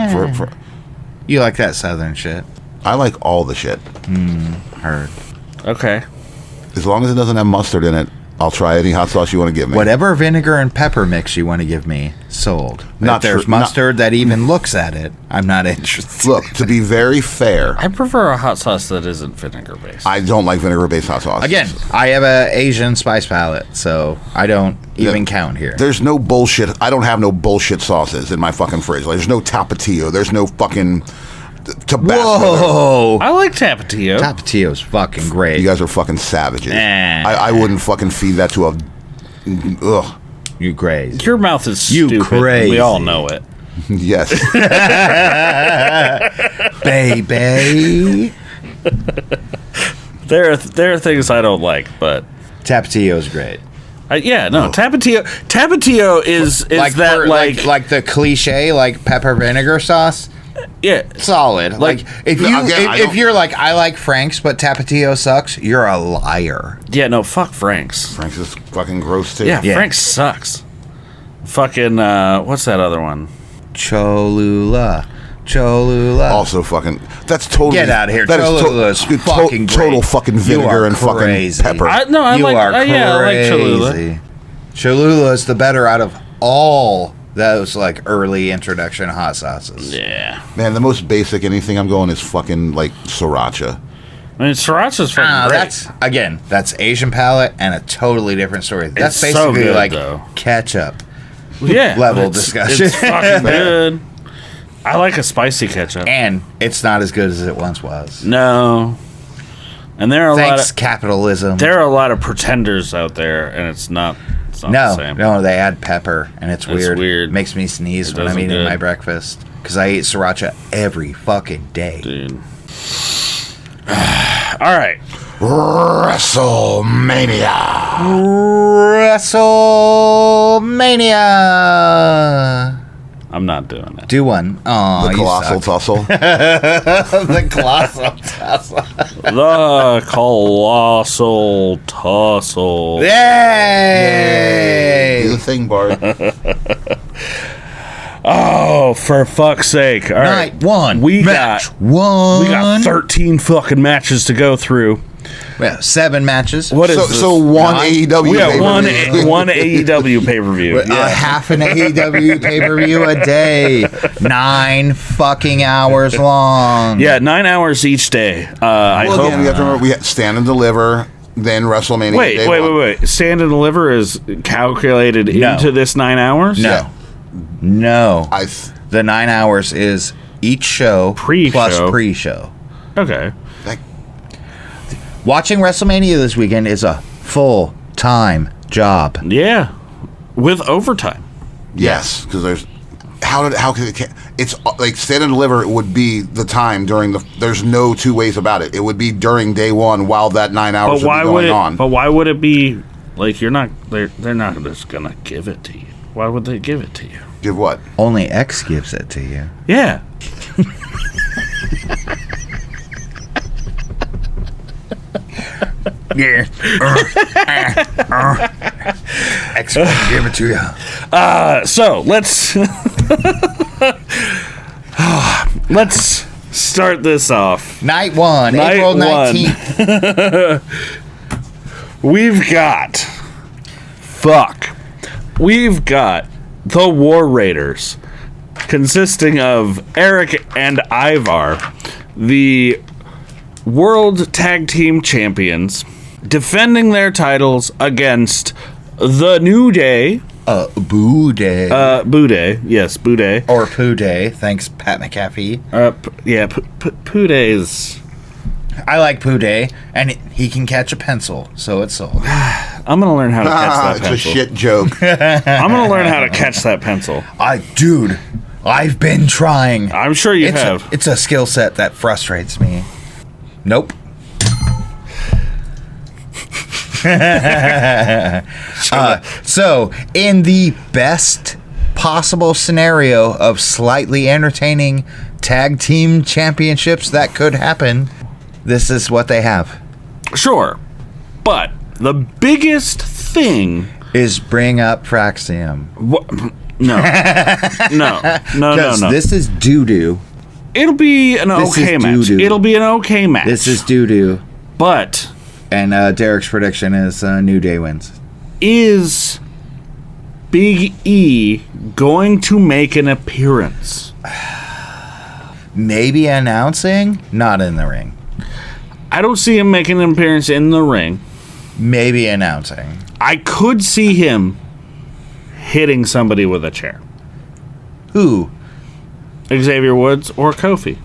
You like that southern shit. I like all the shit. Heard. Okay. As long as it doesn't have mustard in it, I'll try any hot sauce you want to give me. Whatever vinegar and pepper mix you want to give me, sold. Not if there's true. mustard that even looks at it, I'm not interested. Look, to be very fair, I prefer a hot sauce that isn't vinegar based. I don't like vinegar-based hot sauce. Again, I have a Asian spice palette, so I don't even count here. There's no bullshit. I don't have no bullshit sauces in my fucking fridge. Like, there's no Tapatio. There's no fucking Tabasco. Whoa! I like Tapatio. Tapatio's fucking great. You guys are fucking savages. Nah. I wouldn't fucking feed that to a. Ugh. You crazy. Your mouth is You stupid. crazy. We all know it. Yes. Baby. There are things I don't like, but Tapatio's great. yeah, no. Tapatio is Like that for, like the cliche like pepper vinegar sauce. yeah. Solid. Like if you Again, I if don't- you're like I like Frank's but Tapatio sucks, you're a liar. Yeah, no, fuck Frank's. Frank's is fucking gross too. Yeah, Yeah. Frank's sucks. Fucking what's that other one? Cholula. Also fucking. That's totally. Get out of here. That is Cholula is fucking total great. fucking You vinegar are and fucking crazy. pepper. I You like are crazy. yeah, I like Cholula. Cholula is the better out of all those like early introduction hot sauces. Yeah. Man, the most basic anything I'm going is fucking like sriracha. I mean, sriracha's fucking great. That's Asian palate and a totally different story. That's It's so basically good, like though. ketchup. Yeah, level it's- discussion. It's fucking good. I like a spicy ketchup. And it's not as good as it once was. No. And there are a Thanks, lot of capitalism. there are a lot of pretenders out there, and it's not the No, same. no, they add pepper, and it's weird. weird. Makes me sneeze It when I'm doesn't eating good. my breakfast because I eat sriracha every fucking day. Dude. All right. WrestleMania. WrestleMania. I'm not doing it. Do one. Oh, The colossal tussle. The colossal tussle. The colossal tussle. Yay! Do the thing, Bart. Oh, for fuck's sake! All right, Night one. We match got one. we got 13 fucking matches to go through. Well, 7 matches. What is So, this? so one AEW. We got one pay-per-view. one AEW pay-per-view. Half an AEW pay-per-view a day. 9 fucking hours long. Yeah, 9 hours each day. I Well, hope. again, we have to remember we had Stand and Deliver, then WrestleMania. day one. Wait. Stand and Deliver is calculated No. into this 9 hours? No. No. I The 9 hours is each show Pre-show. plus pre-show. Okay. that, Watching WrestleMania this weekend is a full-time job. Yeah. With overtime. yes, because there's how could it? It's like Stand and Deliver would be the time during the. There's no two ways about it. It would be during day one while that 9 hours But why would be would going it? on. But why would it be like you're not? They're not just gonna give it to you. Why would they give it to you? Give what? Only X gives it to you. Yeah. Yeah. X will give it to you. So let's let's start this off. Night 1, Night April 1. 19th. We've got the War Raiders, consisting of Eric and Ivar, the World Tag Team Champions, defending their titles against the New Day. Boo Day. Boo Day. Yes, Boo Day. Or Poo Day. Thanks, Pat McAfee. Poo Day is... I like Poo Day, and he can catch a pencil, so it's sold. I'm going to learn how to catch that It's a pencil. shit joke. I'm going to learn how to catch that pencil. Dude, I've been trying. I'm sure you have. It's a skill set that frustrates me. Nope. So, in the best possible scenario of slightly entertaining tag team championships that could happen, this is what they have. Sure. But the biggest thing... Is bring up Fraxium. No. No. Because this is doo-doo. It'll be an This okay is match. doo-doo. It'll be an okay match. This is doo-doo. But And Derek's prediction is New Day wins. is Big E going to make an appearance? Maybe announcing, not in the ring. I don't see him making an appearance in the ring. Maybe announcing. I could see him hitting somebody with a chair. Who? Xavier Woods or Kofi.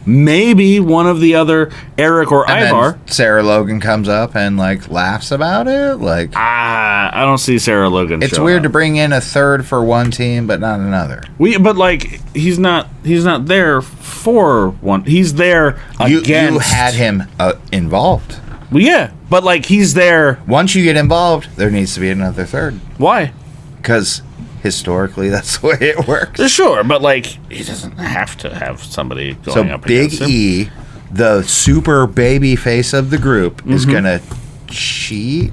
Maybe one of the other, Eric or And Ivar. then Sarah Logan comes up and like laughs about it. Like I don't see Sarah Logan. it's showing weird up. to bring in a third for one team but not another. But like he's not there for one. He's there against. You had him involved. Well, yeah, but like he's there. Once you get involved, there needs to be another third Why? because historically that's the way it works. Sure, but like he doesn't have to have somebody going So up Big against him. E, the super baby face of the group, is gonna cheat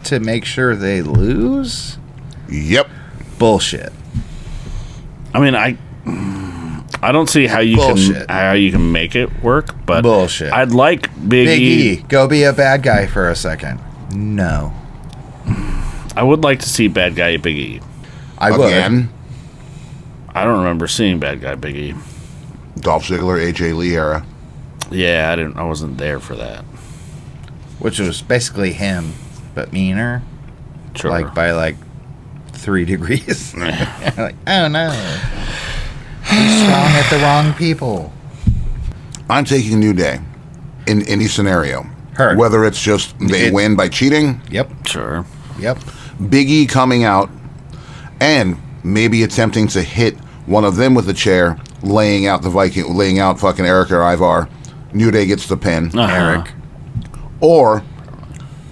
to make sure they lose. Yep. Bullshit. I mean, I don't see how you Bullshit. can make it work, but Bullshit. I'd like Big Big E. E, go be a bad guy for a second. No. I would like to see bad guy Big E. I would. Again, I don't remember seeing bad guy Big E. Dolph Ziggler, AJ Lee era. Yeah, I wasn't there for that. Which was basically him, but meaner. Sure. Like by like 3 degrees. Like, oh no. He's strong at the wrong people. I'm taking New Day in any scenario. Heard. Whether it's just they win by cheating, Yep. Sure. Yep. Big E coming out, and maybe attempting to hit one of them with a chair, laying out fucking Eric or Ivar. New Day gets the pin. Eric. Or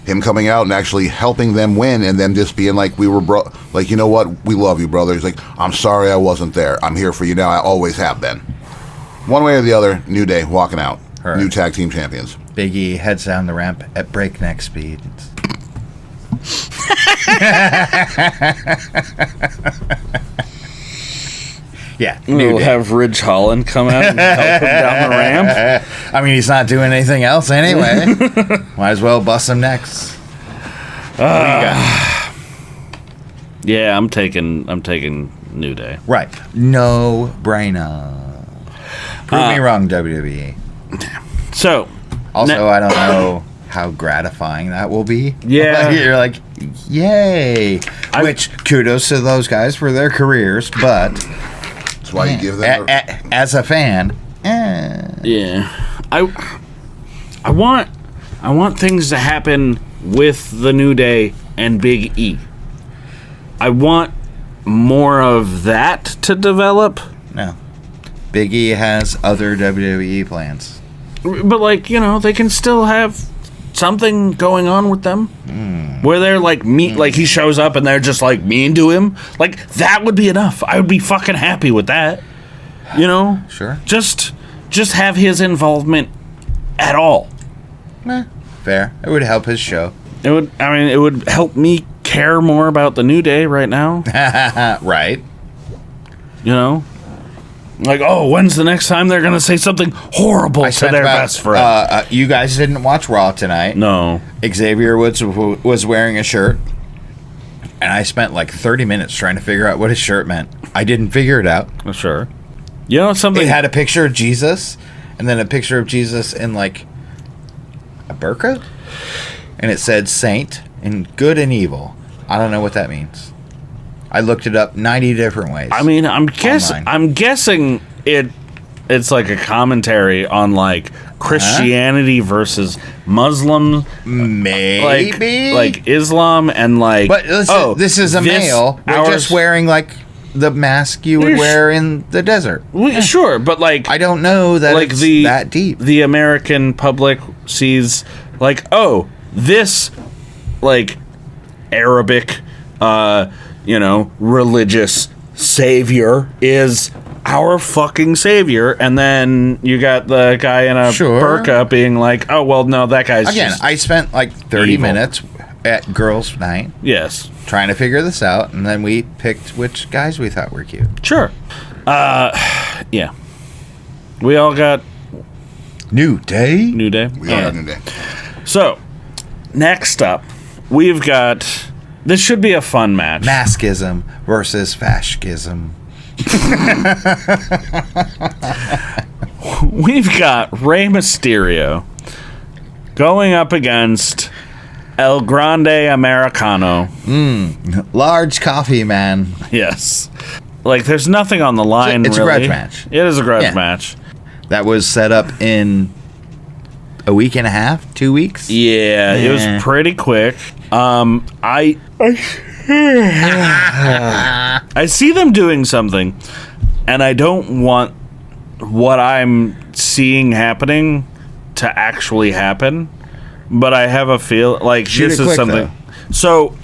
him coming out and actually helping them win, and them just being like, like, you know what, we love you, brother. He's like, I'm sorry I wasn't there. I'm here for you now. I always have been. One way or the other, New Day walking out. Heard. New tag team champions. Big E heads down the ramp at breakneck speed. Yeah, We'll have Ridge Holland come out and help him down the ramp. I mean, he's not doing anything else anyway. Might as well bust some necks. What do you got? Yeah, I'm taking New Day. Right. No brainer. Prove me wrong, WWE. So, also, I don't know how gratifying that will be. Yeah. You're like, yay. Which, kudos to those guys for their careers, but... That's why you give them... as a fan... Yeah. I want things to happen with the New Day and Big E. I want more of that to develop. No. Big E has other WWE plans. But, like, you know, they can still have something going on with them. Where they're, like, like, he shows up and they're just, like, mean to him. Like, that would be enough. I would be fucking happy with that. You know? Sure. Just have his involvement at all. Fair. It would help his show. It would help me care more about the New Day right now. Right. You know? Like, oh, when's the next time they're going to say something horrible to their best friend? You guys didn't watch Raw tonight. No. Xavier Woods was wearing a shirt, and I spent like 30 minutes trying to figure out what his shirt meant. I didn't figure it out. Sure. You know something? It had a picture of Jesus, and then a picture of Jesus in like a burqa, and it said saint and good and evil. I don't know what that means. I looked it up 90 different ways. I mean, I'm guessing it's like a commentary on like Christianity versus Muslim, maybe like Islam and like. But this is a male. We're just wearing like the mask you would wear in the desert. Sure, but like I don't know that like it's that deep. The American public sees like, oh, this like Arabic, religious savior is our fucking savior, and then you got the guy in a burqa being like, oh, well, no, that guy's again. just I spent like 30 minutes at girls' night. Yes. Trying to figure this out, and then we picked which guys we thought were cute. Sure. Yeah. We all got New Day. We all got New Day. So, next up, we've got... This should be a fun match. Maskism versus fascism. We've got Rey Mysterio going up against El Grande Americano. Large coffee man. Yes. Like, there's nothing on the line, It's really. a grudge match. It is a grudge match. That was set up in a week and a half, 2 weeks? Yeah, it was pretty quick. I see them doing something, and I don't want what I'm seeing happening to actually happen, but I have a feel like this is something. Though. So,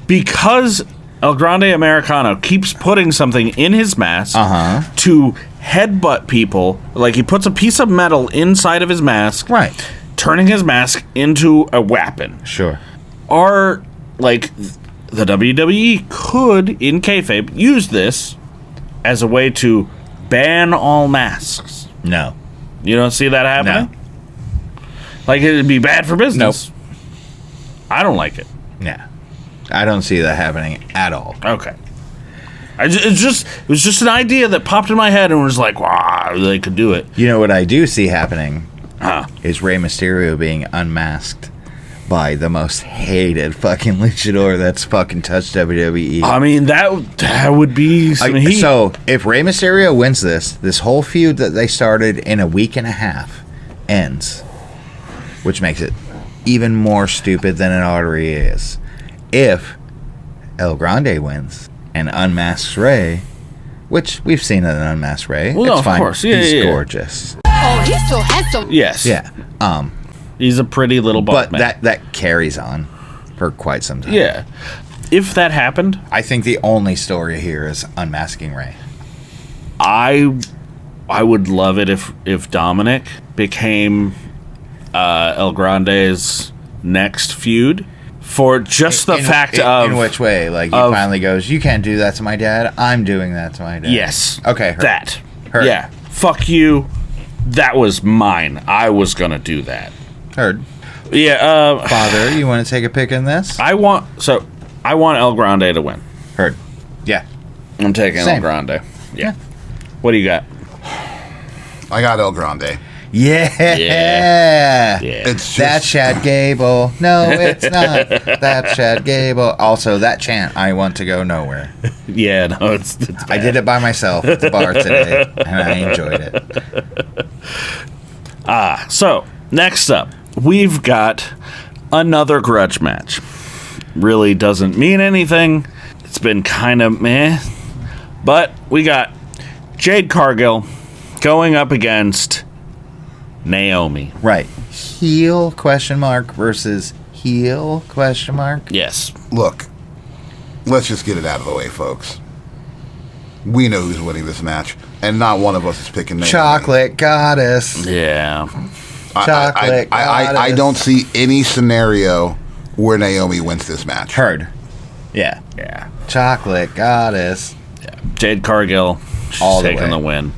because El Grande Americano keeps putting something in his mask to headbutt people, like he puts a piece of metal inside of his mask, right, turning his mask into a weapon. Sure. Or, like, the WWE could, in kayfabe, use this as a way to ban all masks. No. You don't see that happening? No. Like, it'd be bad for business. Nope. I don't like it. Yeah. I don't see that happening at all. Okay. It was just an idea that popped in my head and was like, wow, they could do it. You know what I do see happening is Rey Mysterio being unmasked by the most hated fucking luchador that's fucking touched WWE. I mean, that would be some heat. So, if Rey Mysterio wins this whole feud that they started in a week and a half ends, which makes it even more stupid than it already is. If El Grande wins and unmasks Rey, which we've seen an unmasked Rey, well, it's fine. Of course. Yeah, he's gorgeous. Oh, he's so handsome. Yes. Yeah. He's a pretty little butt man. But that carries on for quite some time. Yeah. If that happened, I think the only story here is unmasking Rey. I would love it if Dominic became El Grande's next feud for just the fact of in which way? Like he finally goes, "You can't do that to my dad. I'm doing that to my dad." Yes. Okay. Heard. That. Heard. Yeah. Fuck you. That was mine. I was gonna do that. Heard. Yeah. Father, you want to take a pick in this? I want El Grande to win. Heard. Yeah. I'm taking Same. El Grande. Yeah. What do you got? I got El Grande. Yeah. It's just, That's Chad Gable. No, it's not. That's Chad Gable. Also, that chant, I want to go nowhere. Yeah, no, it's I did it by myself at the bar today, and I enjoyed it. So, next up, we've got another grudge match. Really doesn't mean anything. It's been kind of meh. But we got Jade Cargill going up against Naomi. Right. Heel question mark versus heel question mark. Yes. look, let's just get it out of the way, folks. We know who's winning this match, and not one of us is picking Naomi. Chocolate goddess. Yeah. Chocolate goddess. I don't see any scenario where Naomi wins this match. Heard. Yeah. Yeah. Chocolate goddess. Yeah. Jade Cargill, she's All the taking way. the win.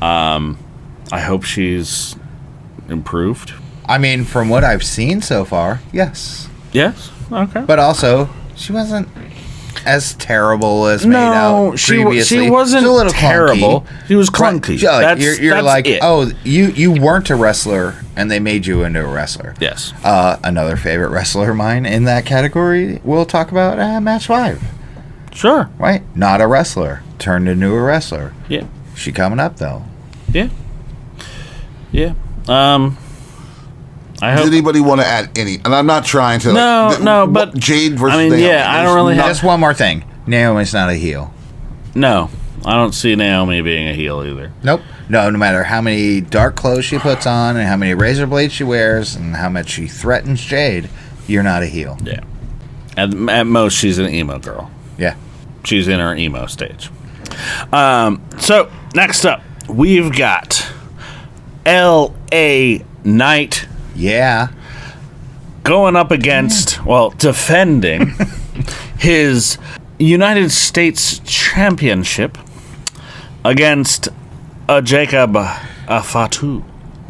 I hope she's improved. I mean, from what I've seen so far, yes. Yes. Okay. But also, she wasn't as terrible as made out previously. she wasn't She's a little terrible. clunky. She was clunky. Right. You're That's like, it. oh, you weren't a wrestler, and they made you into a wrestler. Yes. Another favorite wrestler of mine in that category, we'll talk about match 5. Sure. Right? Not a wrestler. Turned into a wrestler. Yeah. She coming up, though. Yeah. Yeah. I hope. Does anybody want to add any? And I'm not trying to. No, but Jade versus I mean, Naomi. yeah, I don't really have. Just one more thing. Naomi's not a heel. No, I don't see Naomi being a heel either. Nope. No matter how many dark clothes she puts on and how many razor blades she wears and how much she threatens Jade, you're not a heel. Yeah. At most, she's an emo girl. Yeah. She's in her emo stage. So, next up, we've got L.A. Knight. Yeah. Going up against, defending his United States Championship against Jacob Fatu.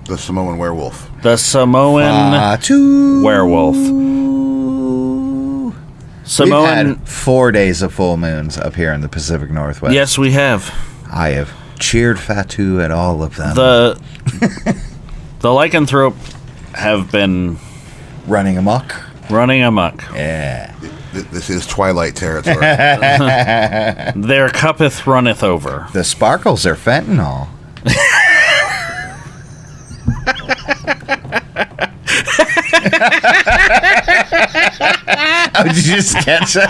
The Samoan werewolf. The Samoan werewolf. We've had 4 days of full moons up here in the Pacific Northwest. Yes, we have. I have cheered Fatu at all of them. The lycanthrope have been running amok. Yeah. This is Twilight territory. Their cuppeth runneth over. The sparkles are fentanyl. Oh, did you just catch it?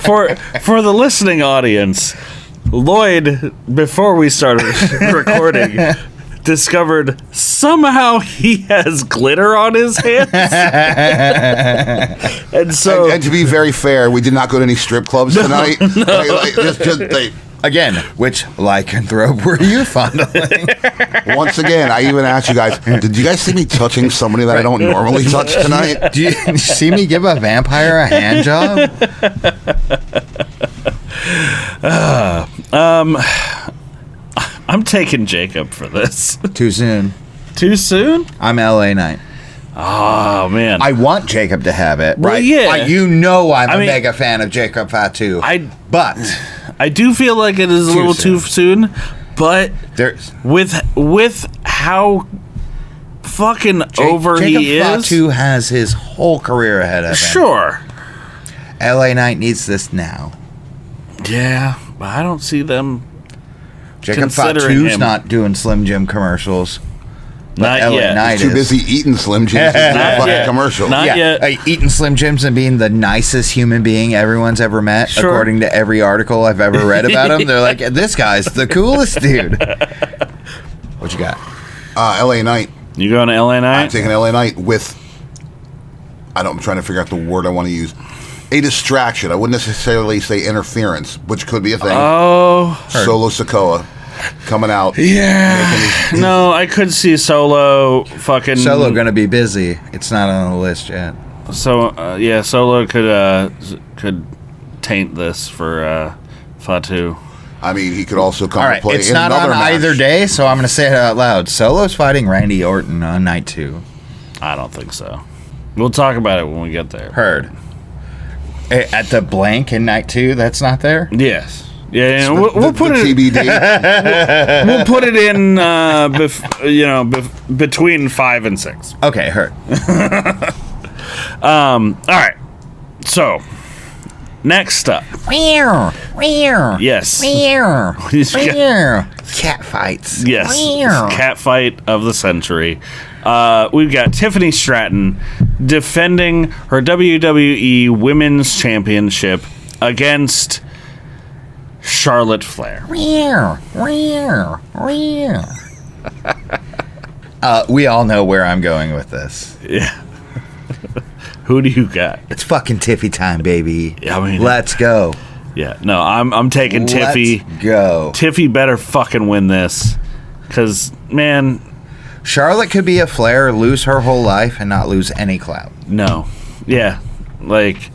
For the listening audience, Lloyd, before we started recording, discovered somehow he has glitter on his hands. And so, and to be very fair, we did not go to any strip clubs tonight. Again, which lycanthrope were you fondling? Once again, I even asked you guys, did you guys see me touching somebody that I don't normally touch tonight? Do you see me give a vampire a hand job? I'm taking Jacob for this. Too soon. Too soon? I'm LA Knight. Oh, man. I want Jacob to have it, Well, right? yeah. I'm a mega fan of Jacob Fatu. But I do feel like it is a little too soon, but with how fucking over Jacob he is. Fatu has his whole career ahead of him. Sure. LA Knight needs this now. Yeah, but I don't see them. Jacob considering Fatu's him. not doing Slim Jim commercials. Not LA yet. Knight He's too busy eating Slim Jims to do a fucking commercial. Not yet. Eating Slim Jims and being the nicest human being everyone's ever met, Sure. according to every article I've ever read about him. They're like, this guy's the coolest dude. What you got? LA Knight. You going to LA Knight? I'm taking LA Knight with, I'm trying to figure out the word I want to use. A distraction. I wouldn't necessarily say interference, which could be a thing. Oh. Solo Sikoa. coming out. Yeah. No, I could see Solo fucking. Solo gonna be busy. It's not on the list yet. So yeah, Solo could taint this for Fatu. I mean, he could also come All and right, play it's in not on another match. either day, so I'm gonna say it out loud. Solo's fighting Randy Orton on night 2. I don't think so. We'll talk about it when we get there. Heard. At the blank in night 2, that's not there? Yes. Yeah, So we'll put it. TBD. We'll put it in. Between 5 and 6. Okay, heard. All right. So, next up. Yes. Cat fights. Yes. Cat fight of the century. We've got Tiffany Stratton defending her WWE Women's Championship against Charlotte Flair. We all know where I'm going with this. Yeah. Who do you got? It's fucking Tiffy time, baby. I mean, let's go. Yeah. No, I'm taking Tiffy. Let's go. Tiffy better fucking win this, because man, Charlotte could be a Flair, lose her whole life, and not lose any clout. no. Yeah. Like,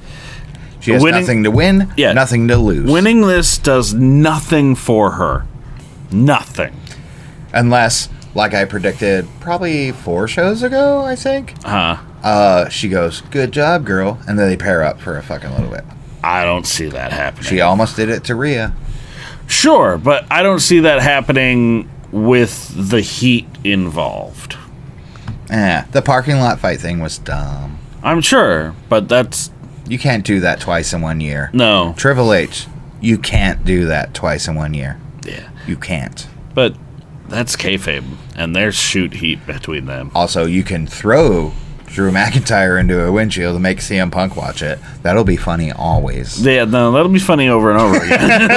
She has nothing to win, nothing to lose. Winning this does nothing for her. Nothing. Unless, like I predicted probably 4 shows ago, I think. She goes, "Good job, girl," and then they pair up for a fucking little bit. I don't see that happening. She almost did it to Rhea. Sure, but I don't see that happening with the heat involved. The parking lot fight thing was dumb. I'm sure, but that's... You can't do that twice in 1 year. No. Triple H, you can't do that twice in 1 year. Yeah. You can't. But that's kayfabe, and there's shoot heat between them. Also, you can throw Drew McIntyre into a windshield to make CM Punk watch it. That'll be funny always. Yeah, no, that'll be funny over and over again.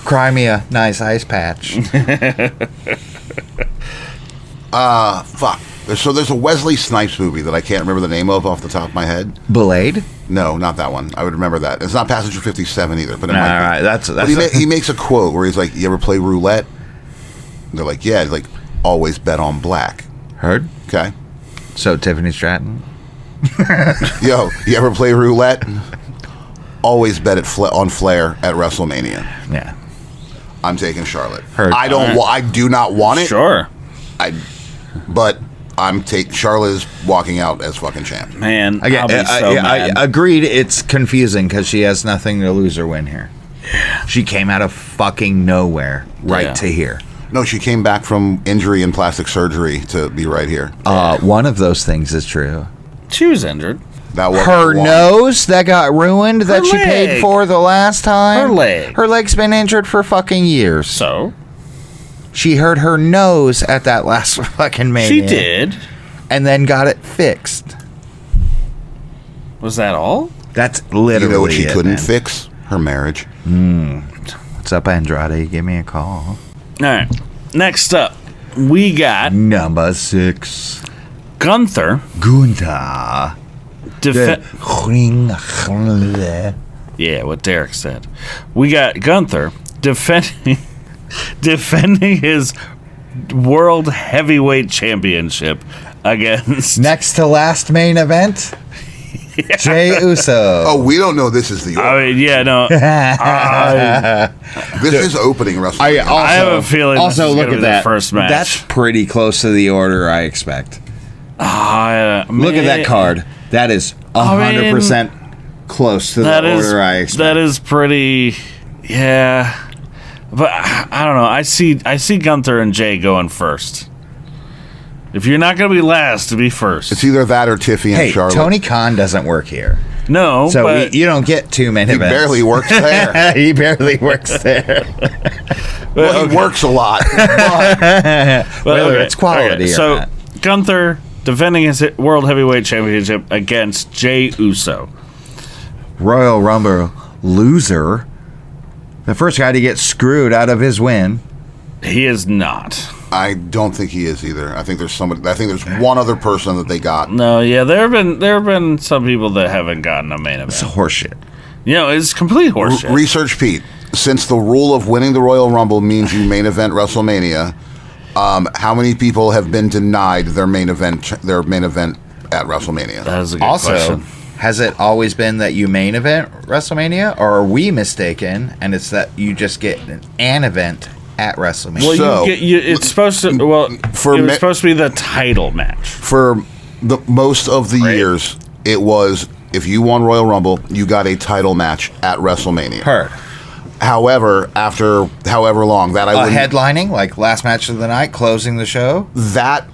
Cry me a nice ice patch. Fuck. So there's a Wesley Snipes movie that I can't remember the name of off the top of my head. Blade? No, not that one. I would remember that. It's not Passenger 57 either, but it might be. All right, that's But he makes a quote where he's like, "You ever play roulette?" And they're like, "Yeah." He's like, "Always bet on black." Heard? Okay. So Tiffany Stratton? Yo, you ever play roulette? Always bet on Flair at WrestleMania. Yeah. I'm taking Charlotte. Heard. I don't. I do not want it. Sure. But I'm taking Charlotte is walking out as fucking champ. Man, Again, I'll be so mad. I agreed. It's confusing because she has nothing to lose or win here. Yeah. She came out of fucking nowhere to here. No, she came back from injury and plastic surgery to be right here. One of those things is true. She was injured. That was Her nose that got ruined that she paid leg. for the last time. Her leg. Her leg's been injured for fucking years. So? She hurt her nose at that last fucking Mania. She did. And then got it fixed. Was that all? That's literally You know what she it, couldn't man. fix? Her marriage. What's up, Andrade? Give me a call. All right. Next up, we got Number 6. Gunther. Gunther. Yeah, what Derek said. We got Gunther defending his World Heavyweight Championship against... Next to last main event, Jey Uso. Oh, we don't know this is the order. I mean, yeah, no. This is opening WrestleMania. I have a feeling this is look gonna at be that. the first match. That's pretty close to the order I expect. Look at that card. That is 100% close to the order I expect. That is pretty... Yeah. But I don't know. I see Gunther and Jay going first. If you're not going to be last, to be first. It's either that or Tiffy and Charlotte. Tony Khan doesn't work here. No, So but you don't get 2 main He events. barely works there. He barely works there. Well, he works a lot. Whether it's quality or so not. Gunther defending his World Heavyweight Championship against Jey Uso. Royal Rumble loser. The first guy to get screwed out of his win. He is not. I don't think he is either. I think there's somebody. I think there's one other person that they got. No, yeah, there have been some people that haven't gotten a main event. It's horseshit. You know, it's complete horseshit. Research Pete. since the rule of winning the Royal Rumble means you main event WrestleMania, how many people have been denied their main event at WrestleMania? That is a good question. Has it always been that you main event WrestleMania, or are we mistaken and it's that you just get an event at WrestleMania? Well, it's supposed to. Well, it was supposed to be the title match for the most of the years. It was if you won Royal Rumble, you got a title match at WrestleMania. Heard. However, after however long that headlining, like last match of the night, closing the show, that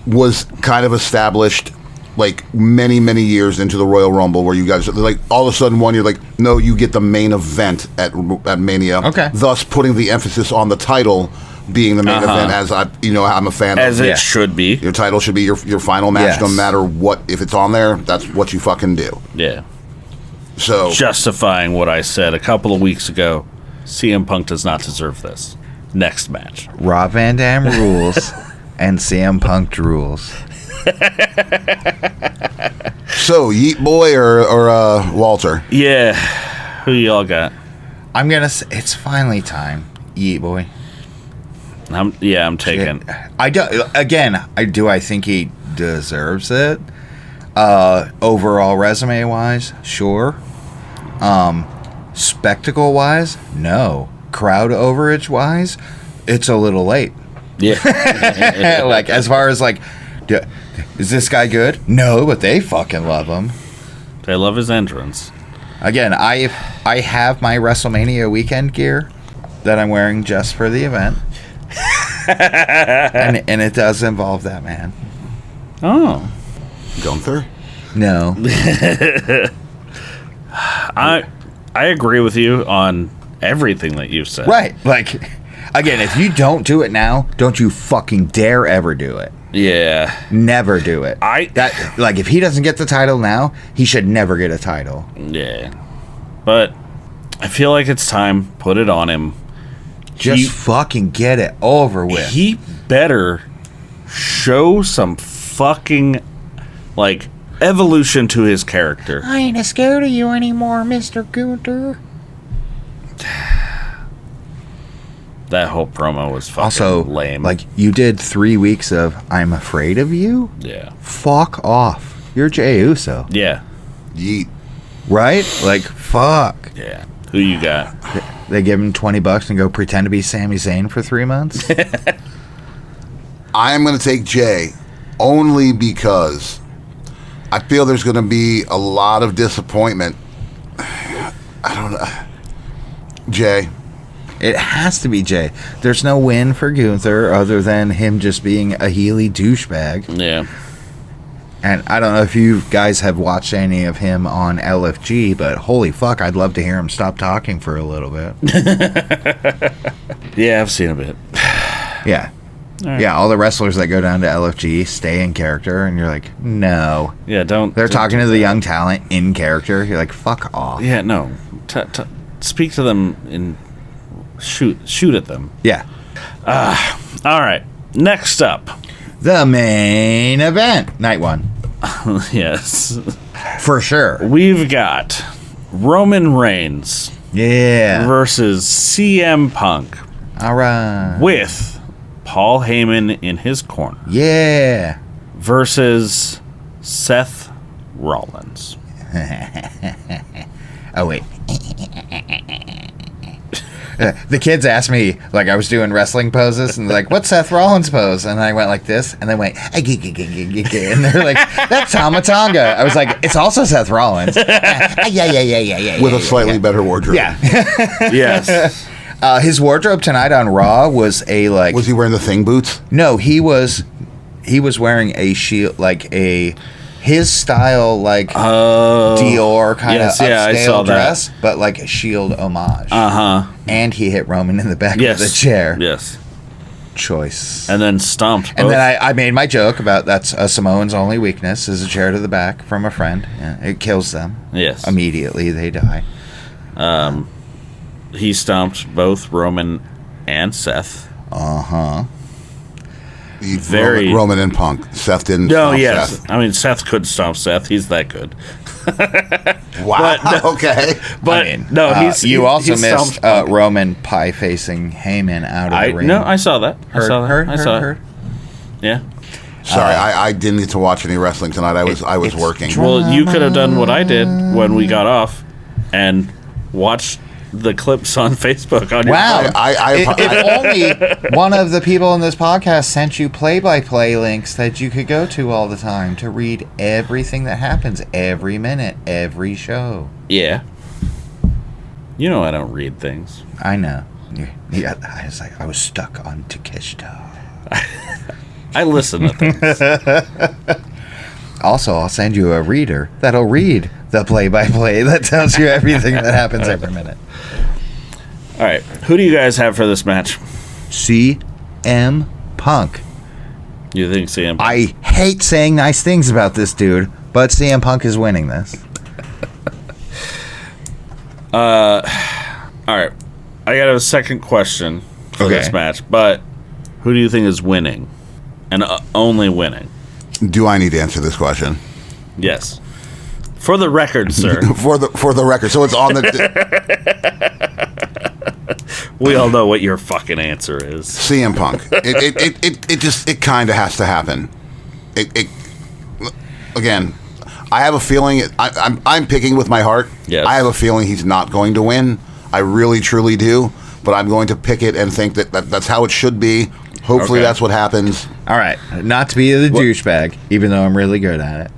was kind of established. Like many years into the Royal Rumble, where you guys like all of a sudden one year like no, you get the main event at Mania. Okay, thus putting the emphasis on the title being the main event. As I'm a fan as of. It should be. Your title should be your final match, no matter what. If it's on there, that's what you fucking do. Yeah. So justifying what I said a couple of weeks ago, CM Punk does not deserve this. Next match, Rob Van Dam rules, and CM Punk drools. So, Yeet Boy or Walter? Yeah. Who y'all got? I'm gonna say it's finally time. Yeet Boy. I'm taking. I think he deserves it. Overall resume wise, sure. Spectacle wise, no. Crowd overage wise, it's a little late. Yeah. Like as far as like, is this guy good? No, but they fucking love him. They love his entrance. Again, I have my WrestleMania weekend gear that I'm wearing just for the event. and it does involve that man. Oh. Gunther? No. I agree with you on everything that you've said. Right. Like, again, if you don't do it now, don't you fucking dare ever do it. Yeah. Never do it. Like, if he doesn't get the title now, he should never get a title. Yeah. But I feel like it's time. Put it on him. Just fucking get it over with. He better show some fucking, like, evolution to his character. I ain't scared of you anymore, Mr. Gunther. That whole promo was fucking also lame. Like, you did 3 weeks of I'm afraid of you? Yeah. Fuck off. You're Jey Uso. Yeah. Yeet. Right? Like, fuck. Yeah. Who you got? They give him $20 and go pretend to be Sami Zayn for 3 months? I'm going to take Jay only because I feel there's going to be a lot of disappointment. I don't know. Jay. It has to be Jay. There's no win for Gunther other than him just being a Healy douchebag. Yeah. And I don't know if you guys have watched any of him on LFG, but holy fuck, I'd love to hear him stop talking for a little bit. Yeah, I've seen a bit. Yeah. Right. Yeah, all the wrestlers that go down to LFG stay in character, and you're like, no. Yeah, don't. They're talking to the young talent in character. You're like, fuck off. Yeah, no. Speak to them and shoot at them. Yeah. All right. Next up, the main event, night one. Yes, for sure. We've got Roman Reigns. Yeah. Versus CM Punk. All right. With Paul Heyman in his corner. Yeah. Versus Seth Rollins. Oh, wait. The kids asked me, like, I was doing wrestling poses, and they're like, what's Seth Rollins' pose? And I went like this, and they went, and they're like, that's Tama Tonga. I was like, it's also Seth Rollins. Yeah. With a slightly better wardrobe. Yeah. Yes. His wardrobe tonight on Raw was a, like... Was he wearing the thing boots? No, he was wearing a shield, like a... His style, like Dior kind of upscale dress, but like a Shield homage. And he hit Roman in the back of the chair. Yes. Choice. And then stomped both. And then I made my joke about that's a Samoan's only weakness is a chair to the back from a friend. Yeah, it kills them. Yes. Immediately they die. He stomped both Roman and Seth. Roman and Punk. Seth didn't. No, yes. Seth. I mean, Seth could stomp Seth. He's that good. Wow. Okay. But I mean, no, you also he's missed some- Roman pie facing Heyman out of the ring. No, I saw that. I saw that. I saw heard. it. Yeah. Sorry, I didn't get to watch any wrestling tonight. I was working. Well, you could have done what I did when we got off and watched the clips on Facebook on your Wow. phone. If only one of the people in this podcast sent you play-by-play links that you could go to all the time to read everything that happens every minute, every show. Yeah. You know I don't read things. I know. Yeah, I was stuck on Takeshita. I listen to things. Also, I'll send you a reader that'll read the play-by-play that tells you everything that happens every minute. All right. Who do you guys have for this match? CM Punk. You think CM Punk? I hate saying nice things about this dude, but CM Punk is winning this. All right. I got a second question for this match, but who do you think is winning? And only winning? Do I need to answer this question? Yes. For the record, sir. for the record. So it's on the... We all know what your fucking answer is. CM Punk. It kind of has to happen. Again, I have a feeling... I'm picking with my heart. Yes. I have a feeling he's not going to win. I really, truly do. But I'm going to pick it and think that's how it should be. Hopefully that's what happens. All right. Not to be the douchebag, even though I'm really good at it.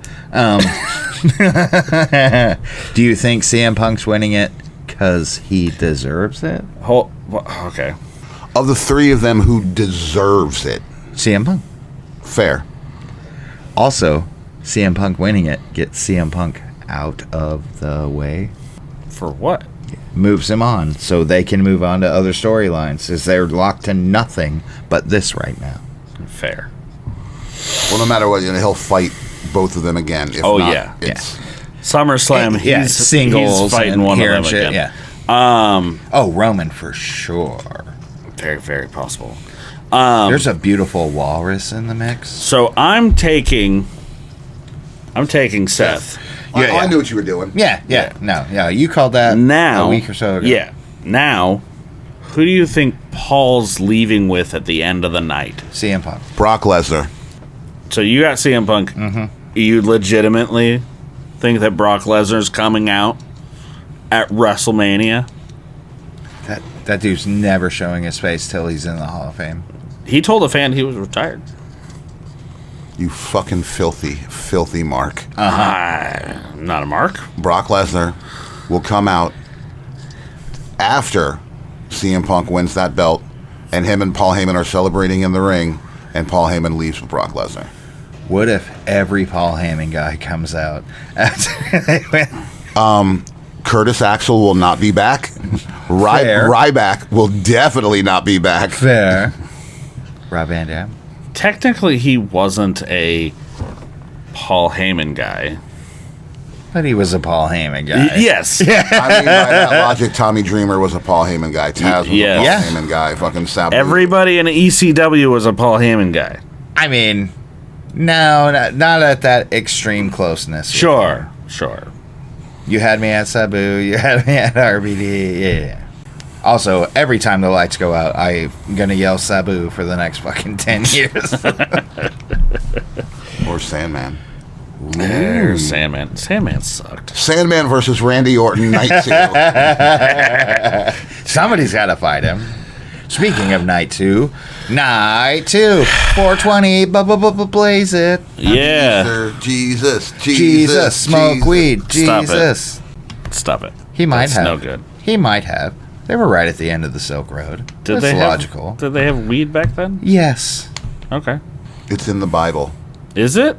Do you think CM Punk's winning it because he deserves it? Okay. Of the three of them, who deserves it? CM Punk. Fair. Also, CM Punk winning it gets CM Punk out of the way. For what? Moves him on so they can move on to other storylines, as they're locked to nothing but this right now. Fair. Well, no matter what, he'll fight both of them again. If not, it's SummerSlam. He's singles, he's fighting and one of here them and shit, again. Yeah. Roman for sure. Very, very possible. There's a beautiful walrus in the mix. So I'm taking Seth. I knew what you were doing. Yeah. You called that now, a week or so ago. Yeah. Now, who do you think Paul's leaving with at the end of the night? CM Punk. Brock Lesnar. So you got CM Punk. Mm-hmm. You legitimately think that Brock Lesnar's coming out at WrestleMania? That dude's never showing his face till he's in the Hall of Fame. He told a fan he was retired. You fucking filthy Mark. Not a Mark. Brock Lesnar will come out after CM Punk wins that belt, and him and Paul Heyman are celebrating in the ring, and Paul Heyman leaves with Brock Lesnar. What if every Paul Heyman guy comes out after they win? Curtis Axel will not be back. Ryback will definitely not be back. Fair. Rob Van Dam. Technically, he wasn't a Paul Heyman guy. But he was a Paul Heyman guy. Yes. I mean, by that logic, Tommy Dreamer was a Paul Heyman guy. Taz was a Paul Heyman guy. Fucking Sabu. Everybody in ECW was a Paul Heyman guy. I mean, no, not at that extreme closeness. Sure. You had me at Sabu. You had me at RBD. Yeah. Also, every time the lights go out, I'm going to yell Sabu for the next fucking 10 years. Or Sandman. There's Sandman. Sandman sucked. Sandman versus Randy Orton, night 2. Somebody's got to fight him. Speaking of night 2, 420, blaze it. Yeah. Jesus, smoke weed. Jesus. Stop it. He might have. No good. He might have. They were right at the end of the Silk Road. Did That's logical. Did they have weed back then? Yes. Okay. It's in the Bible. Is it?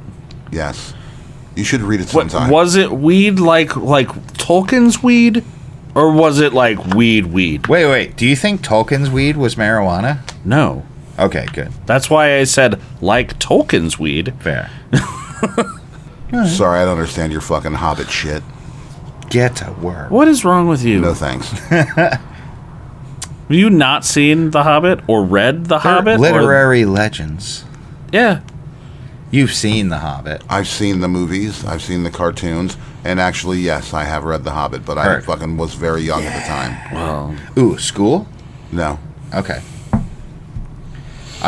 Yes. You should read it sometime. Was it weed like Tolkien's weed? Or was it like weed? Wait. Do you think Tolkien's weed was marijuana? No. Okay, good. That's why I said like Tolkien's weed. Fair. Sorry, I don't understand your fucking Hobbit shit. Get to work. What is wrong with you? No thanks. Have you not seen The Hobbit or read The Hobbit? Literary legends. Yeah. You've seen The Hobbit. I've seen the movies. I've seen the cartoons. And actually, yes, I have read The Hobbit, but I fucking was very young at the time. Well, Ooh, school? No. Okay.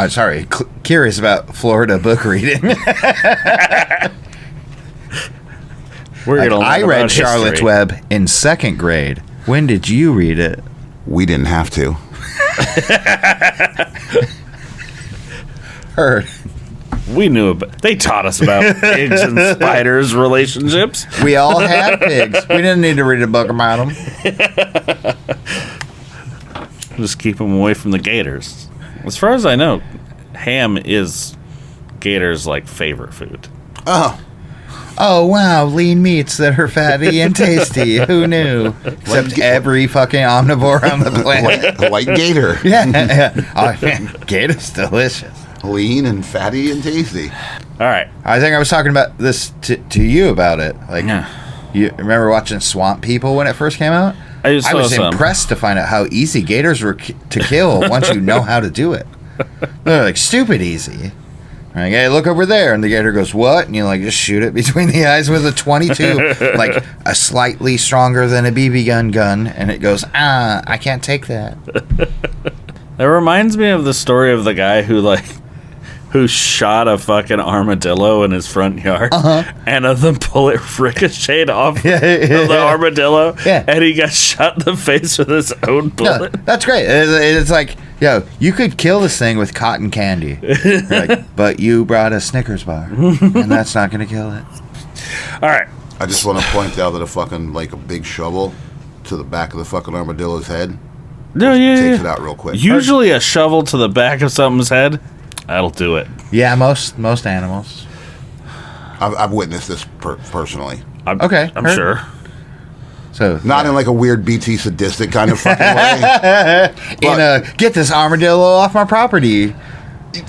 Sorry, curious about Florida book reading. I read Charlotte's Web in 2nd grade. When did you read it? We didn't have to. Heard. we knew about. They taught us about pigs and spiders' relationships. We all had pigs. We didn't need to read a book about them. Just keep them away from the gators. As far as I know, ham is gators' like favorite food. Oh, wow, lean meats that are fatty and tasty. Who knew? Except every fucking omnivore on the planet. Like gator. Yeah. Oh, man, gator's delicious. Lean and fatty and tasty. All right. I think I was talking about this to you about it. Like, you remember watching Swamp People when it first came out? I was impressed to find out how easy gators were to kill once you know how to do it. They're like stupid easy. Like, hey, look over there. And the gator goes, what? And you like just shoot it between the eyes with a 22, like a slightly stronger than a BB gun. And it goes, I can't take that. That reminds me of the story of the guy who shot a fucking armadillo in his front yard, and the bullet ricocheted off the armadillo, and he got shot in the face with his own bullet. No, that's great. It's like, yo, you could kill this thing with cotton candy, like, but you brought a Snickers bar, and that's not going to kill it. All right. I just want to point out that a fucking, like, a big shovel to the back of the fucking armadillo's head takes it out real quick. Usually a shovel to the back of something's head, that'll do it. Yeah, most animals. I've witnessed this personally. I'm sure. So not in like a weird BT sadistic kind of fucking way. Get this armadillo off my property.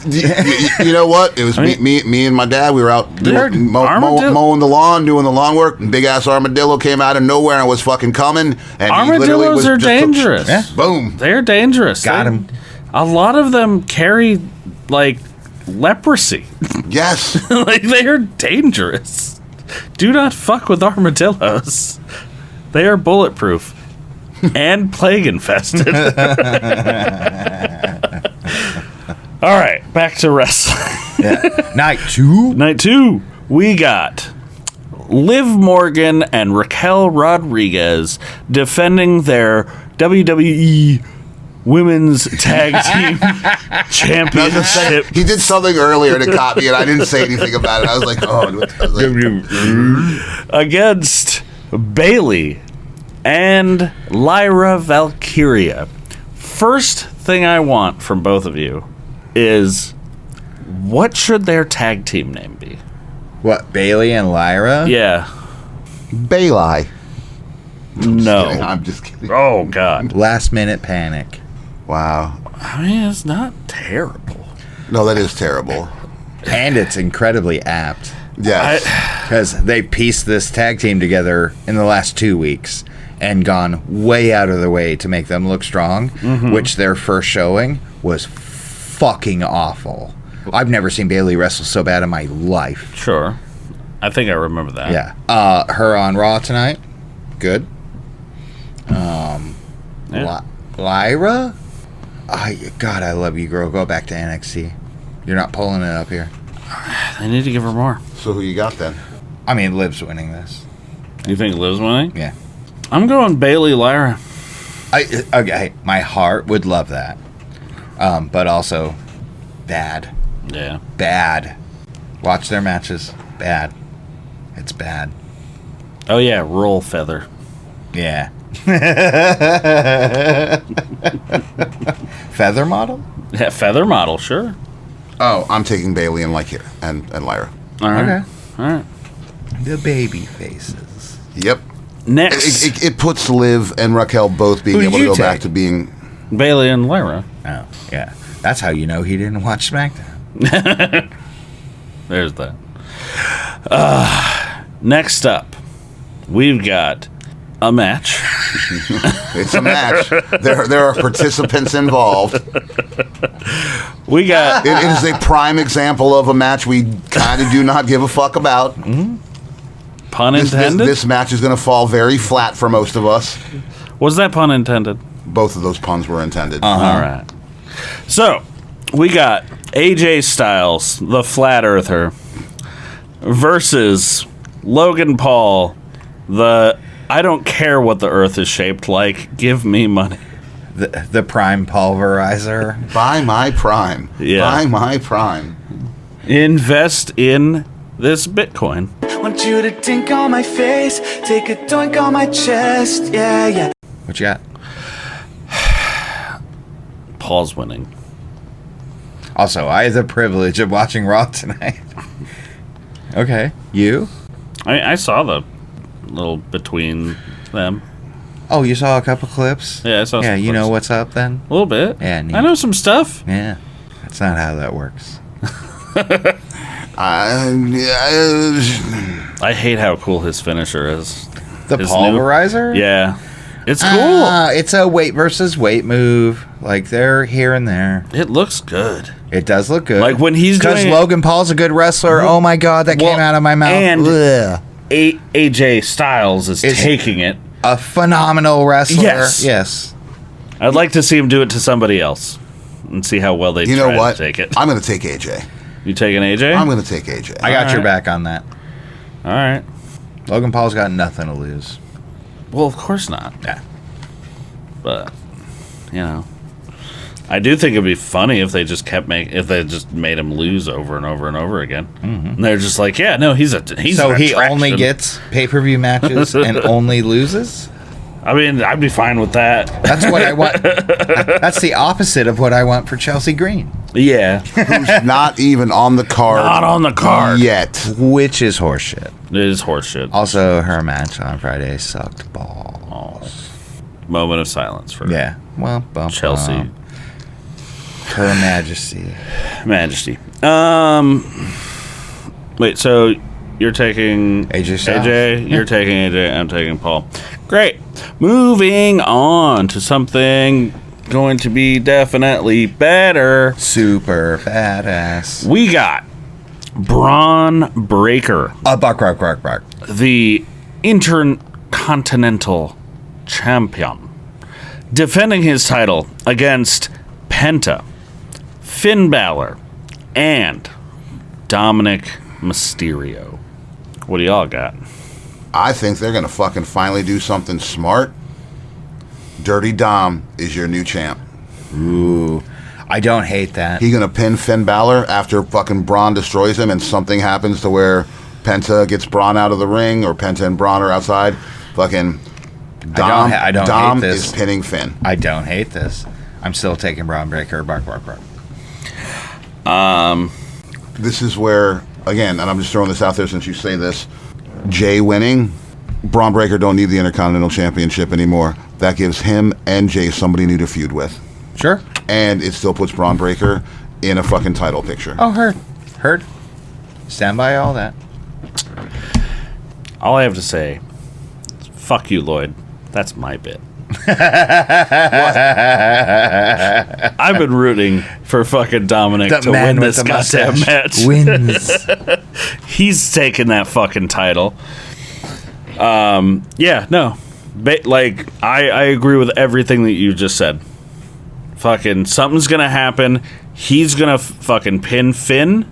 You know what? It was me and my dad. We were out mowing the lawn, doing the lawn work, and big ass armadillo came out of nowhere and was fucking coming. And armadillos are dangerous. Boom. They're dangerous. Got him. A lot of them carry like leprosy. Yes. Like they are dangerous. Do not fuck with armadillos. They are bulletproof and plague infested. All right, back to wrestling. Night 2. Night 2. We got Liv Morgan and Raquel Rodriguez defending their WWE Women's Tag Team Championship. He did something earlier to caught me, and I didn't say anything about it. I was like, against Bayley and Lyra Valkyria. First thing I want from both of you is, what should their tag team name be? What, Bayley and Lyra? Yeah. Bayley. No. I'm just kidding. Oh, God. Last minute panic. Wow. I mean, it's not terrible. No, that is terrible. And it's incredibly apt. Yes. Because they pieced this tag team together in the last 2 weeks and gone way out of their way to make them look strong, which their first showing was fucking awful. I've never seen Bayley wrestle so bad in my life. Sure. I think I remember that. Yeah. Her on Raw tonight. Good. Lyra? God, I love you, girl. Go back to NXT. You're not pulling it up here. I need to give her more. So who you got then? I mean, Liv's winning this. You think Liv's winning? Yeah. I'm going Bayley Lyra. Okay, my heart would love that. But also, bad. Yeah. Bad. Watch their matches. Bad. It's bad. Oh, yeah, roll feather. Yeah. Feather model? Yeah, feather model, sure. Oh, I'm taking Bayley and Lyra. All right. Okay. All right. The baby faces. Yep. Next. It puts Liv and Raquel both being able to go back to being Bayley and Lyra. Oh, yeah. That's how you know he didn't watch SmackDown. There's that. Next up, we've got a match. It's a match. There are participants involved. We got... It is a prime example of a match we kind of do not give a fuck about. Pun intended? This match is going to fall very flat for most of us. Was that pun intended? Both of those puns were intended. All right. So, we got AJ Styles, the Flat Earther, versus Logan Paul, the I don't care what the Earth is shaped like, give me money. The Prime Pulverizer. Buy my Prime. Yeah. Buy my Prime. Invest in this Bitcoin. Want you to dink on my face, take a doink on my chest, yeah, yeah. What you got? Paul's winning. Also, I had the privilege of watching Raw tonight. Okay, you? I saw the little between them. Oh, you saw a couple clips? Yeah, I saw some Yeah, you clips. know what's up then? A little bit. Yeah, neat. I know some stuff. Yeah, that's not how that works. I hate how cool his finisher is. The His Pulverizer? Yeah. It's cool. It's a weight versus weight move. Like, they're here and there. It looks good. It does look good. Like, when he's doing Because it- Logan Paul's a good wrestler. Oh my god, that came out of my mouth. And Ugh. AJ Styles is taking it. A phenomenal wrestler. Yes. I'd like to see him do it to somebody else and see how well they You know try what? to take it. I'm going to take AJ. You taking AJ? I'm going to take AJ. I got All your right. back on that. All right. Logan Paul's got nothing to lose. Well, of course not. Yeah. But, you know, I do think it'd be funny if they just if they just made him lose over and over and over again. And they're just like, yeah, no, he's So an he attraction. only gets pay-per-view matches and only loses? I mean, I'd be fine with that. That's what I want. That's the opposite of what I want for Chelsea Green. Yeah. Who's not even on the card. Not on the card. Yet. Which is horseshit. It is horseshit. Also, her match on Friday sucked balls. Moment of silence for Yeah. Well, bump, Chelsea. bump. Her Majesty. Majesty. Wait, so you're taking AJ Styles. AJ, you're taking AJ, I'm taking Paul. Great. Moving on to something going to be definitely better. Super badass. We got Braun Breaker, Bark. the Intercontinental Champion, defending his title against Penta, Finn Balor, and Dominic Mysterio. What do y'all got? I think they're going to fucking finally do something smart. Dirty Dom is your new champ. Ooh. I don't hate that. He going to pin Finn Balor after fucking Braun destroys him and something happens to where Penta gets Braun out of the ring or Penta and Braun are outside. Fucking Dom, I don't Dom hate this. is pinning Finn. I don't hate this. I'm still taking Braun Breaker. Bark. This is where, again, and I'm just throwing this out there since you say this, Jay winning, Braun Breaker don't need the Intercontinental Championship anymore. That gives him and Jay somebody new to feud with. Sure. And it still puts Braun Breaker in a fucking title picture. Oh, heard. Stand by all that. All I have to say, fuck you, Lloyd. That's my bit. I've been rooting for fucking Dominic to win this goddamn match. Wins. He's taking that fucking title. Yeah, no. I agree with everything that you just said. Fucking something's gonna happen. He's gonna fucking pin Finn,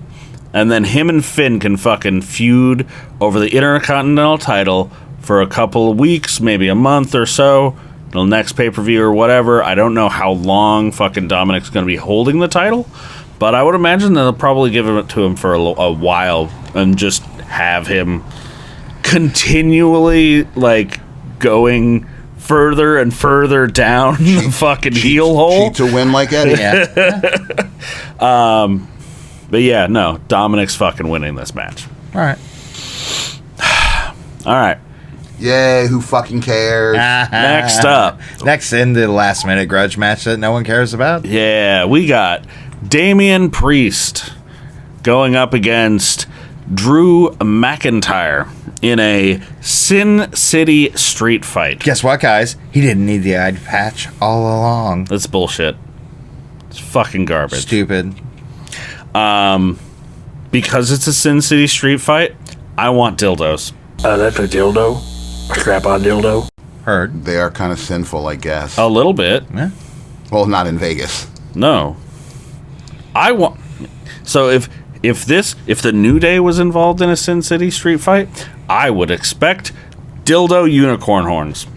and then him and Finn can fucking feud over the Intercontinental title for a couple of weeks, maybe a month or so. The next pay-per-view or whatever. I don't know how long fucking Dominic's gonna be holding the title, but I would imagine they'll probably give it to him for a while and just have him continually going further and further down the fucking heel hole. Cheat to win like Eddie. But yeah, no, Dominic's fucking winning this match. All right. All right. Yay, who fucking cares? Next up. Next in the last minute grudge match that no one cares about. Yeah, we got Damian Priest going up against Drew McIntyre in a Sin City street fight. Guess what, guys? He didn't need the eye patch all along. That's bullshit. It's fucking garbage. Stupid. Because it's a Sin City street fight, I want dildos. That's a dildo? A strap-on dildo? Heard. They are kind of sinful, I guess. A little bit. Yeah. Well, not in Vegas. No. I want... So if the New Day was involved in a Sin City street fight, I would expect dildo unicorn horns.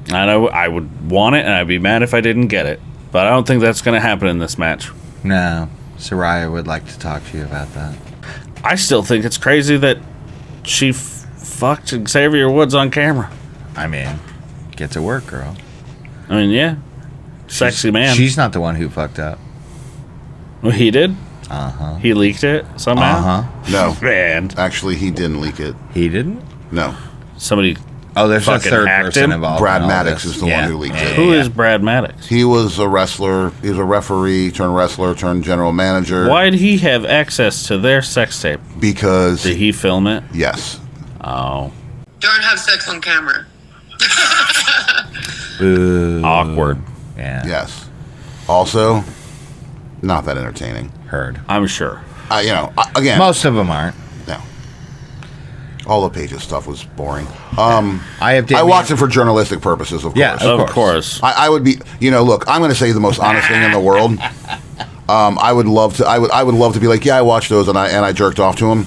And I would want it, and I'd be mad if I didn't get it. But I don't think that's going to happen in this match. No. Soraya would like to talk to you about that. I still think it's crazy that she fucked Xavier Woods on camera. I mean, get to work, girl. I mean, yeah. Sexy man. She's not the one who fucked up. Well, he did? Uh-huh. He leaked it somehow? Uh-huh. No. Man. Actually, he didn't leak it. He didn't? No. Somebody Oh, there's a fucking third hacked person him? involved. Brad in all Maddox this. is the one who leaked it. Who is Brad Maddox? He was a wrestler. He was a referee turned wrestler turned general manager. Why did he have access to their sex tape? Because... Did he film it? Yes. Oh. Don't have sex on camera. Boo. Awkward. Yeah. Yes. Also, not that entertaining. Heard. I'm sure. Again... Most of them aren't. No. All the Pages stuff was boring. I watched it for journalistic purposes, of course. Yeah, Of course. I would be, look, I'm going to say the most honest thing in the world. I would love to be like, yeah, I watched those and I jerked off to them.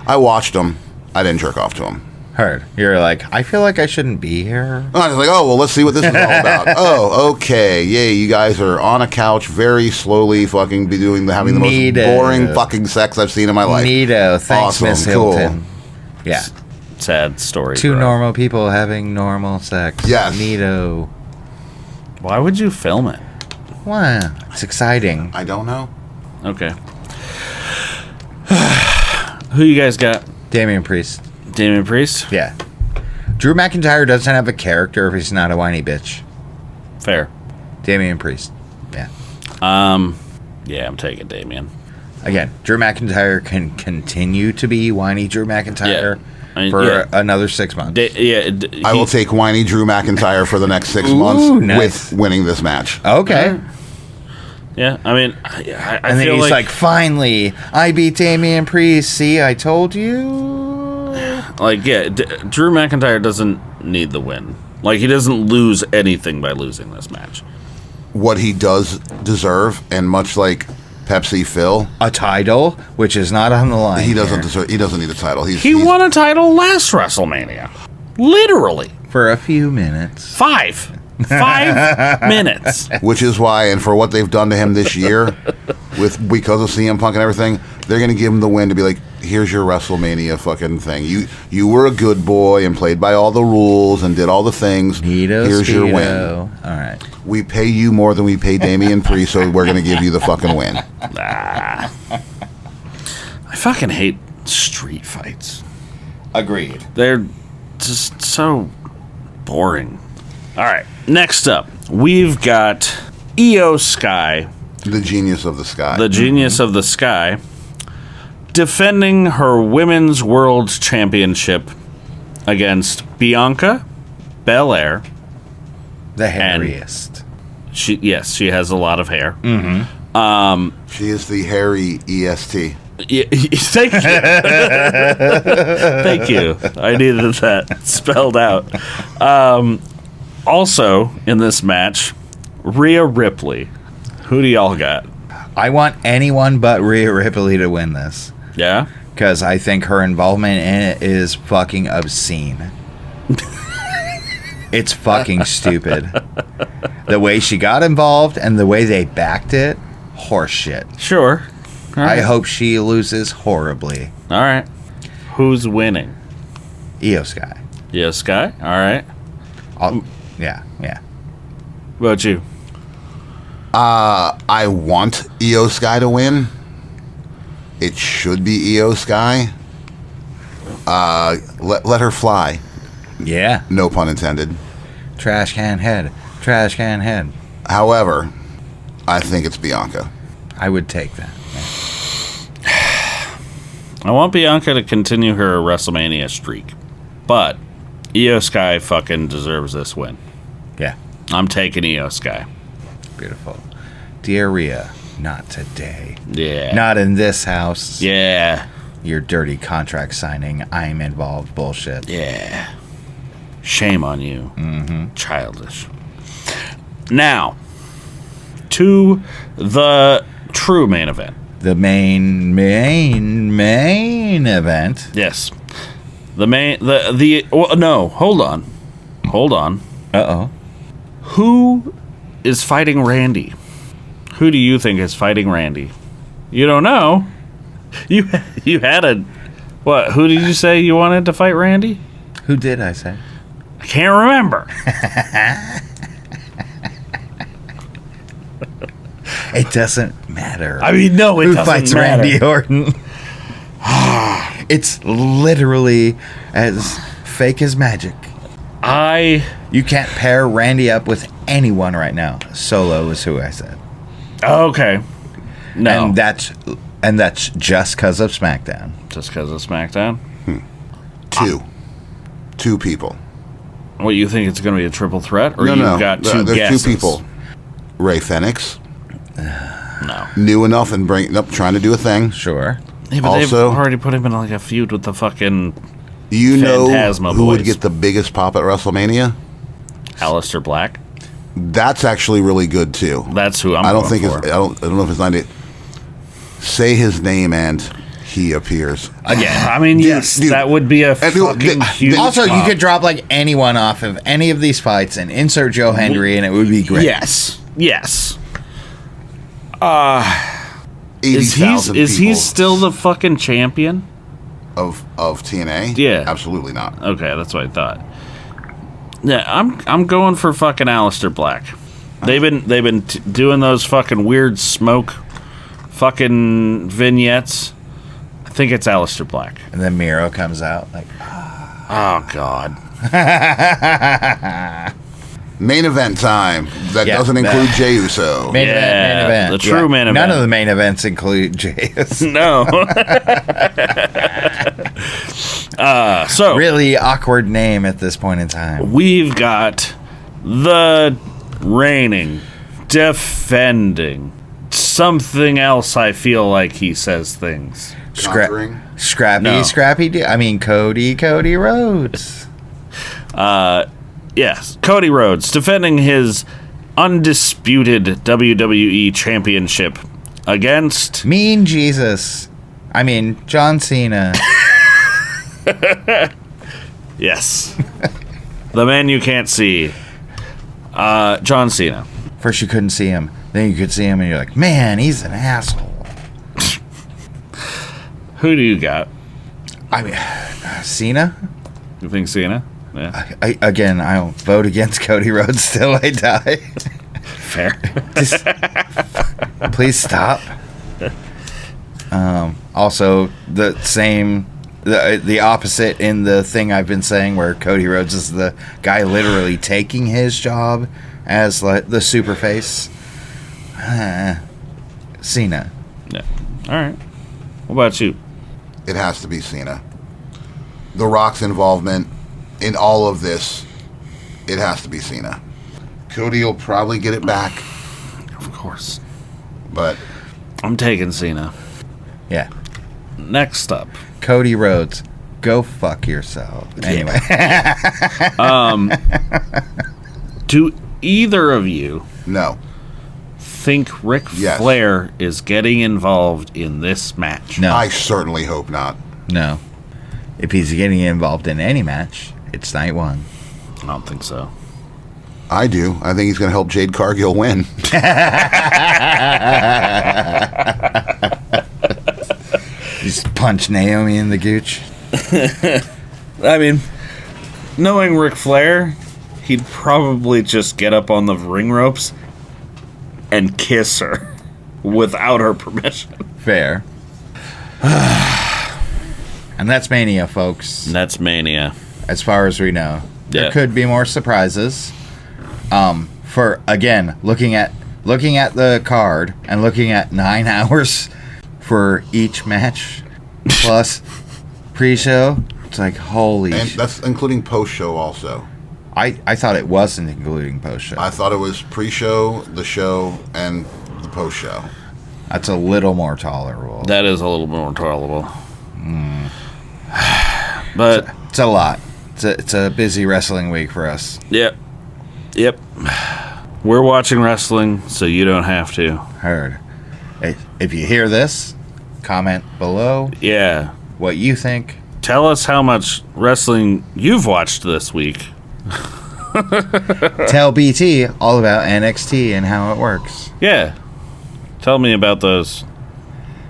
I watched them. I didn't jerk off to them. Heard. You're like, I feel like I shouldn't be here. I was like, oh, well, let's see what this is all about. Oh, okay. Yeah, you guys are on a couch very slowly having the most boring fucking sex I've seen in my life. Neato. Thanks, Awesome. Miss Cool. Hilton. Yeah. Sad story. Two bro. normal people having normal sex. Yes. Neato. Why would you film it? Wow. It's exciting. I don't know. Okay. Who you guys got? Damian Priest. Damian Priest? Yeah. Drew McIntyre doesn't have a character if he's not a whiny bitch. Fair. Damian Priest. Yeah. Yeah, I'm taking Damian. Again, Drew McIntyre can continue to be whiny Drew McIntyre for another 6 months. I will take whiny Drew McIntyre for the next 6 months with winning this match. Okay. Yeah, I mean, I and then feel he's like, finally, I beat Damian Priest. See, I told you. Drew McIntyre doesn't need the win. Like, he doesn't lose anything by losing this match. What he does deserve, and much like Pepsi Phil, a title, which is not on the line. He doesn't deserve. He doesn't need a title. He won a title last WrestleMania, literally for a few minutes. 5 minutes. Which is why, and for what they've done to him this year, because of CM Punk and everything, they're going to give him the win to be like, here's your WrestleMania fucking thing. You were a good boy and played by all the rules and did all the things. Here's your win. All right. We pay you more than we pay Damian Priest, so we're going to give you the fucking win. I fucking hate street fights. Agreed. They're just so boring. All right, next up, we've got Io Sky. The genius of the sky. The genius of the sky. Defending her Women's World Championship against Bianca Belair. The hairiest. She has a lot of hair. Mm-hmm. She is the hairy EST. Yeah, thank you. Thank you. I needed that spelled out. Also, in this match, Rhea Ripley. Who do y'all got? I want anyone but Rhea Ripley to win this. Yeah? Because I think her involvement in it is fucking obscene. It's fucking stupid. The way she got involved and the way they backed it, horseshit. Sure. I hope she loses horribly. All right. Who's winning? Io Sky. Io Sky? All right. Yeah. What about you? I want Io Sky to win. It should be Io Sky. Let her fly. Yeah. No pun intended. Trash can head. Trash can head. However, I think it's Bianca. I would take that. I want Bianca to continue her WrestleMania streak, but Io Sky fucking deserves this win. Yeah. I'm taking Io Sky. Beautiful. Dear Rhea, not today. Yeah. Not in this house. Yeah. Your dirty contract signing, I'm involved bullshit. Yeah. Shame on you. Mm-hmm. Childish. Now, to the true main event. The main event. Yes. No, hold on. Uh-oh. Who is fighting Randy? Who do you think is fighting Randy? You don't know. You had a... What? Who did you say you wanted to fight Randy? Who did I say? I can't remember. It doesn't matter. I mean, no, it who doesn't fights matter. Randy Orton. It's literally as fake as magic. You can't pair Randy up with anyone right now. Solo is who I said. Okay. No. And that's just because of SmackDown. Just because of SmackDown? Two people. What, you think it's going to be a triple threat? Or No. you've got two There's guesses? two people. Ray Fenix. No. New enough and trying to do a thing. Sure. Yeah, but Also, they've already put him in like a feud with the fucking you know Phantasma who boys. would get the biggest pop at WrestleMania? Aleister Black. That's actually really good too. That's who I don't going think for. I don't know if it's 90. Say his name and he appears. Again, I mean, yes, dude, that would be a fucking huge Also, pop. you could drop like anyone off of any of these fights and insert Joe Hendry, and it would be great. Yes. Is 80,000 he people still the fucking champion of TNA? Yeah, absolutely not. Okay, that's what I thought. Yeah, I'm going for fucking Aleister Black. They've been doing those fucking weird smoke fucking vignettes. I think it's Aleister Black. And then Miro comes out like, oh god. Main event time. That doesn't include Jey Uso. Main event. The true main event. None of the main events include Jey Uso. No. So really awkward name at this point in time. We've got the reigning, defending, something else. I feel like he says things. Cody Rhodes. Yes, Cody Rhodes defending his undisputed WWE Championship against John Cena. Yes. The man you can't see. John Cena. First you couldn't see him, then you could see him and you're like, man, he's an asshole. Who do you got? Cena? You think Cena? Yeah. I'll vote against Cody Rhodes till I die. Fair. Please stop. Also, the opposite in the thing I've been saying, where Cody Rhodes is the guy literally taking his job as like the super face. Cena. Yeah. All right. What about you? It has to be Cena. The Rock's involvement in all of this, it has to be Cena. Cody will probably get it back. Of course. But I'm taking Cena. Yeah. Next up. Cody Rhodes. Go fuck yourself. Anyway. Do either of you think Ric Yes. Flair is getting involved in this match? No. I certainly hope not. No. If he's getting involved in any match, it's night one. I don't think so. I do. I think he's going to help Jade Cargill win. Just punch Naomi in the gooch. I mean, knowing Ric Flair, he'd probably just get up on the ring ropes and kiss her without her permission. Fair. And that's Mania, folks. That's Mania. As far as we know. There could be more surprises. For, again, looking at the card and looking at 9 hours for each match, plus pre-show. It's like, holy And that's including post-show also. I thought it wasn't including post-show. I thought it was pre-show, the show, and the post-show. That's a little more tolerable. That is a little more tolerable. But it's a lot. It's a busy wrestling week for us. Yep. We're watching wrestling, so you don't have to. Heard. If you hear this, comment below. Yeah. What you think. Tell us how much wrestling you've watched this week. Tell BT all about NXT and how it works. Yeah. Tell me about those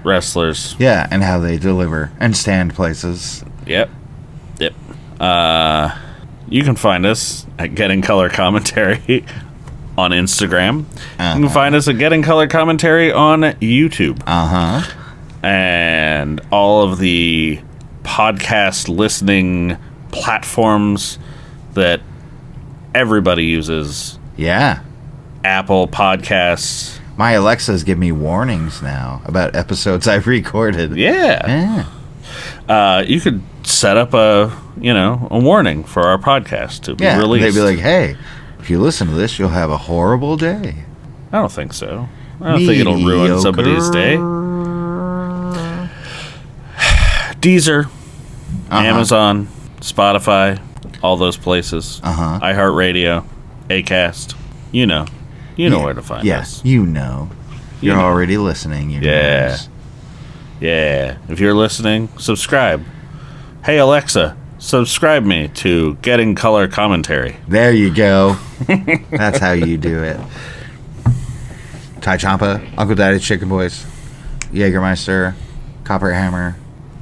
wrestlers. Yeah, and how they deliver and stand places. Yep. You can find us at Getting Color Commentary on Instagram. You can find us at Getting Color Commentary on YouTube. And all of the podcast listening platforms that everybody uses. Yeah. Apple Podcasts. My Alexas give me warnings now about episodes I've recorded. Yeah. You could set up a warning for our podcast to be released. They'd be like, hey, if you listen to this, you'll have a horrible day. I don't think so. I don't think it'll ruin somebody's day. Deezer, Amazon, Spotify, all those places. iHeartRadio, Acast. You know where to find us. You know. You're already listening. Yeah. If you're listening, subscribe. Hey Alexa, subscribe me to Getting Color Commentary. There you go. That's how you do it. Ty Ciampa, Uncle Daddy's Chicken Boys, Jägermeister, Copper Hammer,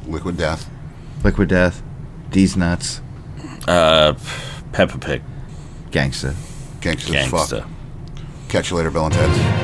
Liquid Death, D's Nuts, Peppa Pig, Gangsta. Gangsta as fuck. Catch you later, Bill and Ted.